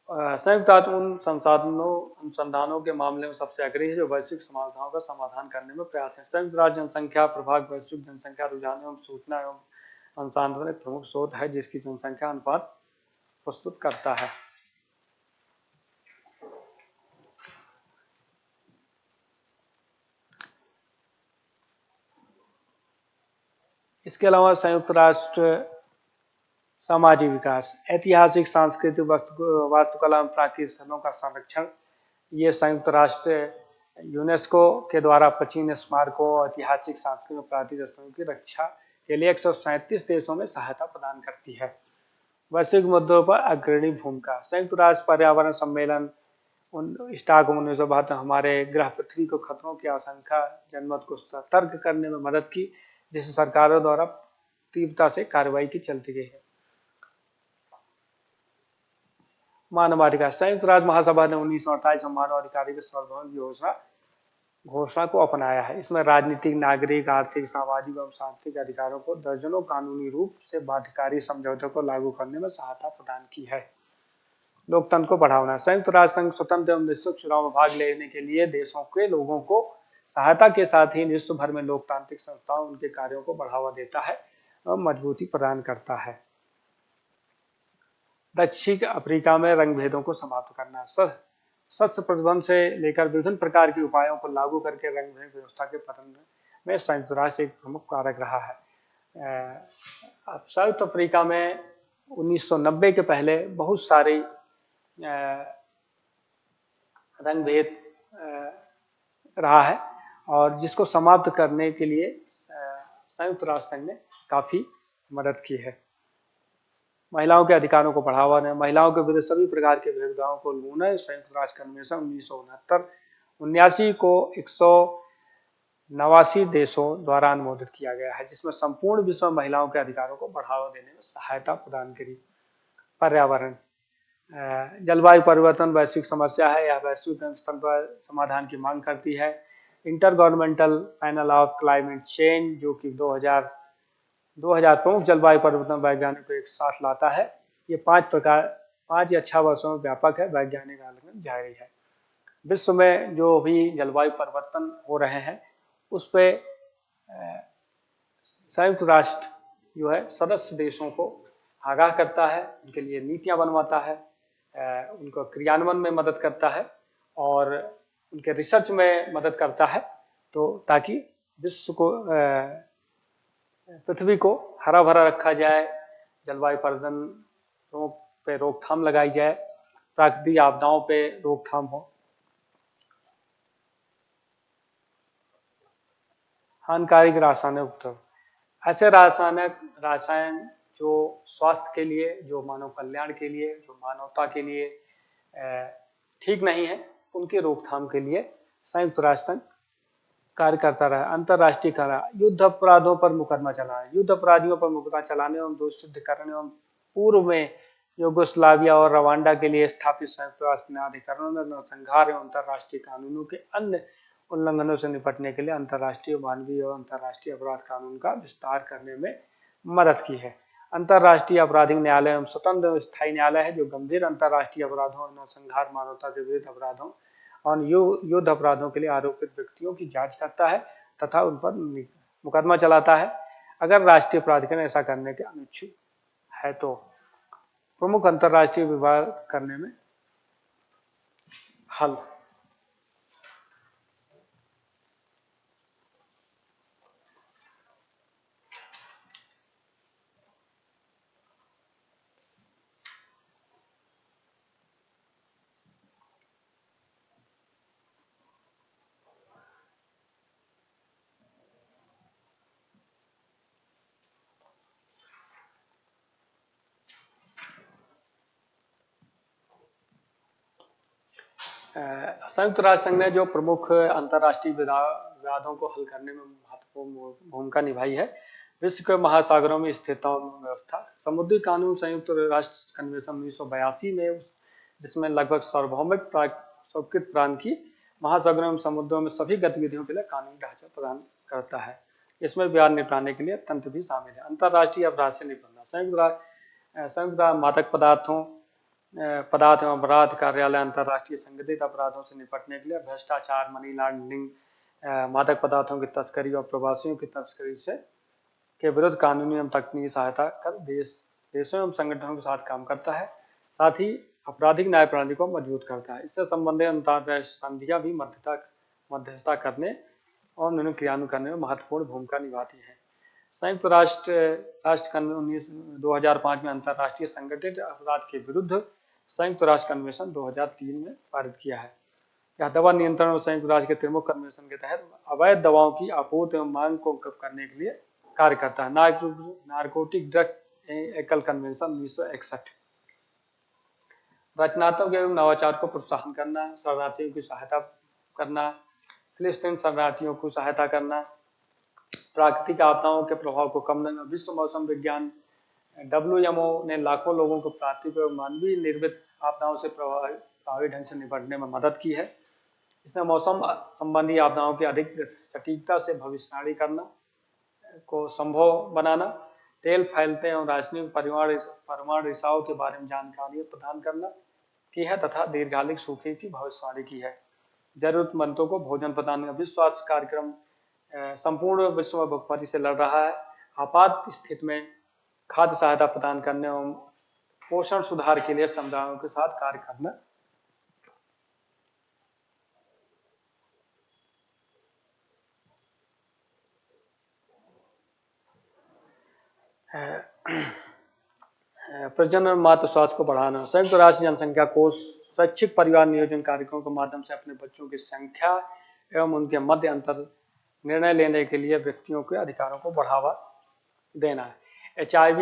संयुक्त राष्ट्र उन अनुसंधानों के मामले में सबसे अग्रणी है जो वैश्विक समस्याओं का समाधान करने में प्रयास है। संयुक्त राष्ट्र जनसंख्या प्रभाग वैश्विक जनसंख्या रुझान एवं सूचना एवं अनुसंधान एक प्रमुख स्रोत है, जिसकी जनसंख्या अनुपात प्रस्तुत करता है। इसके अलावा संयुक्त राष्ट्र सामाजिक विकास, ऐतिहासिक, सांस्कृतिक, वास्तुकला एवं प्राकृतिक स्थलों का संरक्षण, ये संयुक्त राष्ट्र यूनेस्को के द्वारा प्राचीन स्मारकों, ऐतिहासिक, सांस्कृतिक, प्राकृतिक स्थलों की रक्षा के लिए 137 देशों में सहायता प्रदान करती है। वैश्विक मुद्दों पर अग्रणी भूमिका, संयुक्त राष्ट्र पर्यावरण सम्मेलन स्टॉकहोम 1972 हमारे ग्रह पृथ्वी को खतरों की आशंका जनमत को सतर्क करने में मदद की, जिसे सरकारों द्वारा तीव्रता से कार्रवाई की चलती गई है। मानवाधिकार, संयुक्त राष्ट्र महासभा ने 1948 में मानवाधिकार के सार्वभौमिक घोषणा को अपनाया है। इसमें राजनीतिक, नागरिक, आर्थिक, सामाजिक एवं सांस्कृतिक अधिकारों को दर्जनों कानूनी रूप से बाध्यकारी समझौतों को लागू करने में सहायता प्रदान की है। लोकतंत्र को बढ़ावा, संयुक्त राष्ट्र संघ स्वतंत्र एवं निष्पक्ष चुनाव में भाग लेने के लिए देशों के लोगों को सहायता के साथ ही विश्व भर में लोकतांत्रिक संस्थाओं उनके कार्यों को बढ़ावा देता है और मजबूती प्रदान करता है। दक्षिण अफ्रीका में रंग भेदों को समाप्त करना, शस्त्र प्रतिबंध से लेकर विभिन्न प्रकार के उपायों को लागू करके रंग भेद व्यवस्था के पतन में संयुक्त राष्ट्र एक प्रमुख कारक रहा है। संयुक्त अफ्रीका में 1990 के पहले बहुत सारे रंग भेद रहा है और जिसको समाप्त करने के लिए संयुक्त राष्ट्र संघ ने काफी मदद की है। महिलाओं के अधिकारों को बढ़ावा देना, महिलाओं के विरुद्ध सभी प्रकार के भेदभावों को उन्मूलन, संयुक्त राष्ट्र कन्वेंशन 1969 को 189 देशों द्वारा अनुमोदित किया गया है, जिसमें संपूर्ण विश्व में महिलाओं के अधिकारों को बढ़ावा देने में सहायता प्रदान करी। पर्यावरण, जलवायु परिवर्तन वैश्विक समस्या है, यह वैश्विक स्तर पर समाधान की मांग करती है। Inter governmental panel of climate change, जो कि 2000 प्रमुख जलवायु परिवर्तन वैज्ञानिक को एक साथ लाता है, ये 5 या 6 वर्षों में व्यापक है, वैज्ञानिक आकलन जारी है। विश्व में जो भी जलवायु परिवर्तन हो रहे हैं उस पे संयुक्त राष्ट्र जो है सदस्य देशों को आगाह करता है, उनके लिए नीतियां बनवाता है, उनको क्रियान्वयन में मदद करता है और उनके रिसर्च में मदद करता है, तो ताकि विश्व को पृथ्वी को हरा भरा रखा जाए, जलवायु परिवर्तन पे रोकथाम लगाई जाए, प्राकृतिक आपदाओं पे रोकथाम हो। हानिकारक रासायनिक उपयोग, ऐसे रासायन जो स्वास्थ्य के लिए, जो मानव कल्याण के लिए, जो मानवता के लिए ठीक नहीं है, उनके रोकथाम के लिए संयुक्त राष्ट्र कार्य करता रहा। अंतर्राष्ट्रीय कारा, युद्ध अपराधों पर मुकदमा चलाना, युद्ध अपराधियों पर मुकदमा चलाने एवं दोष सिद्ध करने एवं पूर्व में यूगोस्लाविया और रवांडा के लिए स्थापित संयुक्त राष्ट्र न्यायाधिकरणों में नरसंहार एवं अंतर्राष्ट्रीय कानूनों के अन्य उल्लंघनों से निपटने के लिए अंतर्राष्ट्रीय मानवीय और अंतर्राष्ट्रीय अपराध कानून का विस्तार करने में मदद की है। अंतर्राष्ट्रीय आपराधिक न्यायालय एवं स्वतंत्र स्थायी न्यायालय है, जो गंभीर अंतर्राष्ट्रीय अपराधों, नरसंहार, मानवता के विरुद्ध अपराधों और युद्ध अपराधों के लिए आरोपित व्यक्तियों की जांच करता है तथा उन पर मुकदमा चलाता है। अगर राष्ट्रीय प्राधिकरण ऐसा करने के अनुच्छुक है तो प्रमुख अंतर्राष्ट्रीय विवाद करने में हल। संयुक्त राष्ट्र संघ ने जो प्रमुख अंतर्राष्ट्रीय विवादों को हल करने में महत्वपूर्ण भूमिका निभाई है, विश्व के महासागरों में स्थित व्यवस्था, समुद्री कानून, संयुक्त राष्ट्र कन्वेंशन 1982 में, जिसमें लगभग सार्वभौमिक स्वीकृत प्रांत की महासागरों एवं समुद्रों में सभी गतिविधियों के लिए कानूनी ढांचा प्रदान करता है। इसमें विवाद निपटाने के लिए तंत्र भी शामिल है। अंतर्राष्ट्रीय अपराध से निपटना, संयुक्त मादक पदार्थ एवं अपराध कार्यालय अंतर्राष्ट्रीय संगठित अपराधों से निपटने के लिए भ्रष्टाचार, मनी लॉन्ड्रिंग, मादक पदार्थों की तस्करी और प्रवासियों की तस्करी से के विरुद्ध कानूनी एवं तकनीकी सहायता कर देशों एवं संगठनों के साथ काम करता है। साथ ही आपराधिक न्याय प्रणाली को मजबूत करता है। इससे संबंधित अंतर्राष्ट्रीय संधियां भी मध्यस्थता करने और उन्हें क्रियान्वयन करने में महत्वपूर्ण भूमिका निभाती है। संयुक्त राष्ट्र 2005 में अंतर्राष्ट्रीय संगठित अपराध के विरुद्ध संयुक्त राष्ट्र कन्वेंशन 2003 में पारित किया है। यह दवा नियंत्रण और संयुक्त राष्ट्र के त्रिमुख कन्वेंशन के तहत अवैध दवाओं की आपूर्ति एवं मांग को कम करने के लिए कार्य करता है। नारकोटिक ड्रग एकल कन्वेंशन 1961, रचनात्मक एवं नवाचार को प्रोत्साहन करना, शरणार्थियों की सहायता करना, फिलिस्तीन शरणार्थियों को सहायता करना, प्राकृतिक आपदाओं के प्रभाव को कम करना। विश्व मौसम विज्ञान WMO ने लाखों लोगों को प्राकृतिक और मानवीय निर्मित आपदाओं से प्रभावी ढंग से निपटने में मदद की है। इसमें मौसम संबंधी आपदाओं की अधिक सटीकता से भविष्यवाणी करना को संभव बनाना, तेल फैलते और रासायनिक परमाणु रिसाव के बारे में जानकारी प्रदान करना की है तथा दीर्घकालिक सूखे की भविष्यवाणी की है। जरूरतमंदों को भोजन प्रदान। विश्व स्वास्थ्य कार्यक्रम संपूर्ण विश्व में भुखमरी से लड़ रहा है। आपात स्थिति में खाद्य सहायता प्रदान करने एवं पोषण सुधार के लिए समुदायों के साथ कार्य करना। प्रजनन मातृ स्वास्थ्य को बढ़ाना। संयुक्त राष्ट्र जनसंख्या कोष स्वैच्छिक परिवार नियोजन कार्यक्रमों के माध्यम से अपने बच्चों की संख्या एवं उनके मध्य अंतर निर्णय लेने के लिए व्यक्तियों के अधिकारों को बढ़ावा देना है। HIV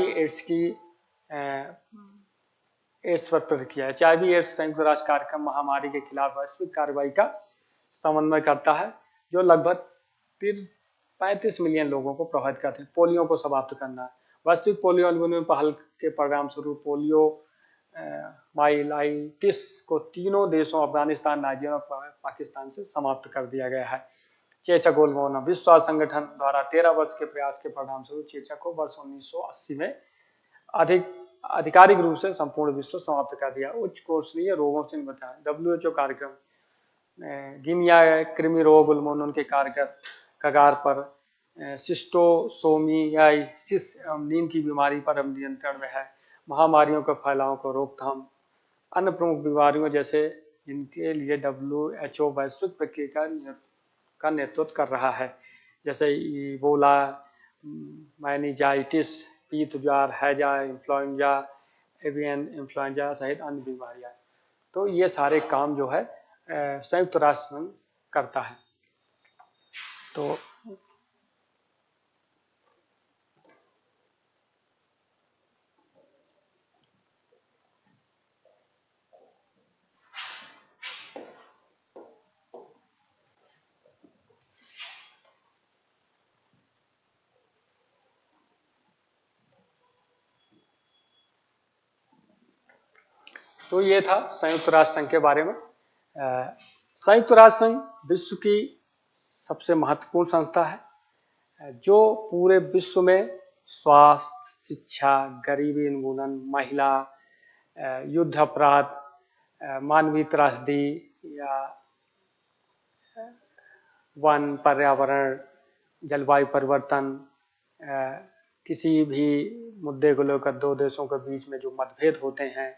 एड्स पर प्रतिक्रिया। HIV एड्स संयुक्त राष्ट्र कार्यक्रम महामारी के खिलाफ वैश्विक कार्रवाई का समन्वय करता है, जो लगभग 35 मिलियन लोगों को प्रभावित करते हैं। पोलियो को समाप्त करना। वैश्विक पोलियो उन्मूलन पहल के परिणाम स्वरूप पोलियो माइलाइटिस को तीनों देशों अफगानिस्तान, नाइजीरिया और पाकिस्तान से समाप्त कर दिया गया है। चेचक उन्मूलन। विश्व स्वास्थ्य संगठन द्वारा 13 वर्ष के प्रयास के परिणाम स्वरूप चेचक को वर्ष 1980 में आधिकारिक रूप से संपूर्ण विश्व समाप्त कर दिया। उच्च कोषीय रोगों से निपटना। WHO कार्यक्रम गिनिया कृमि रोग उन्मूलन के कारगर कगार पर सिस्टोसोमियासिस नींद की बीमारी पर अब नियंत्रण में है। महामारियों के फैलाव को रोकथाम, अन्य प्रमुख बीमारियों जैसे इनके लिए WHO वैश्विक प्रक्रिया का नेतृत्व कर रहा है, जैसे इबोला, मेनिंजाइटिस, पीत ज्वर, हैजा इन्फ्लुएंजा, एवियन इन्फ्लुएंजा सहित अन्य बीमारियां। तो ये सारे काम जो है संयुक्त राष्ट्र संघ करता है। तो ये था संयुक्त राष्ट्र संघ के बारे में। संयुक्त राष्ट्र संघ विश्व की सबसे महत्वपूर्ण संस्था है जो पूरे विश्व में स्वास्थ्य, शिक्षा, गरीबी उन्मूलन, महिला, युद्ध अपराध, मानवीय त्रासदी या वन, पर्यावरण, जलवायु परिवर्तन, किसी भी मुद्दे को लेकर दो देशों के बीच में जो मतभेद होते हैं,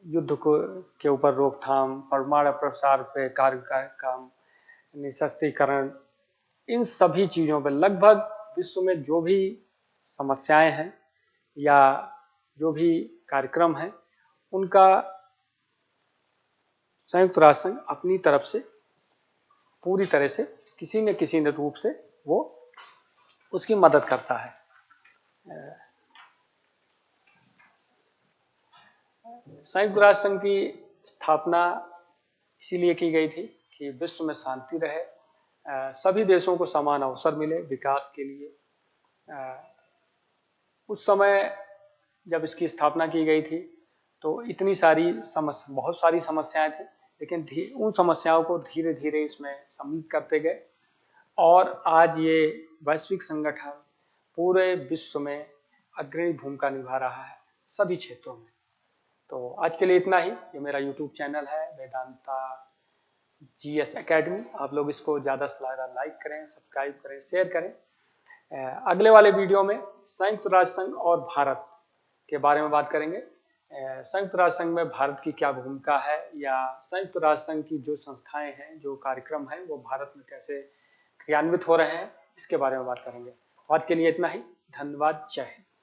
युद्ध के ऊपर रोकथाम, परमाणु प्रसार पे कार्यक्रम, निशस्त्रीकरण, इन सभी चीज़ों पर लगभग विश्व में जो भी समस्याएं हैं या जो भी कार्यक्रम हैं, उनका संयुक्त राष्ट्र संघ अपनी तरफ से पूरी तरह से किसी न किसी रूप से वो उसकी मदद करता है। संयुक्त राष्ट्र संघ की स्थापना इसीलिए की गई थी कि विश्व में शांति रहे, सभी देशों को समान अवसर मिले विकास के लिए। उस समय जब इसकी स्थापना की गई थी तो इतनी सारी बहुत सारी समस्याएं थी, लेकिन उन समस्याओं को धीरे धीरे इसमें सम्मिलित करते गए और आज ये वैश्विक संगठन पूरे विश्व में अग्रणी भूमिका निभा रहा है सभी क्षेत्रों में। तो आज के लिए इतना ही। ये मेरा YouTube चैनल है वेदांता GS एकेडमी। आप लोग इसको ज़्यादा से ज़्यादा लाइक करें, सब्सक्राइब करें, शेयर करें। अगले वाले वीडियो में संयुक्त राष्ट्र संघ और भारत के बारे में बात करेंगे। संयुक्त राष्ट्र संघ में भारत की क्या भूमिका है या संयुक्त राष्ट्र संघ की जो संस्थाएं हैं, जो कार्यक्रम हैं, वो भारत में कैसे क्रियान्वित हो रहे हैं, इसके बारे में बात करेंगे। आज के लिए इतना ही। धन्यवाद। जय हिंद।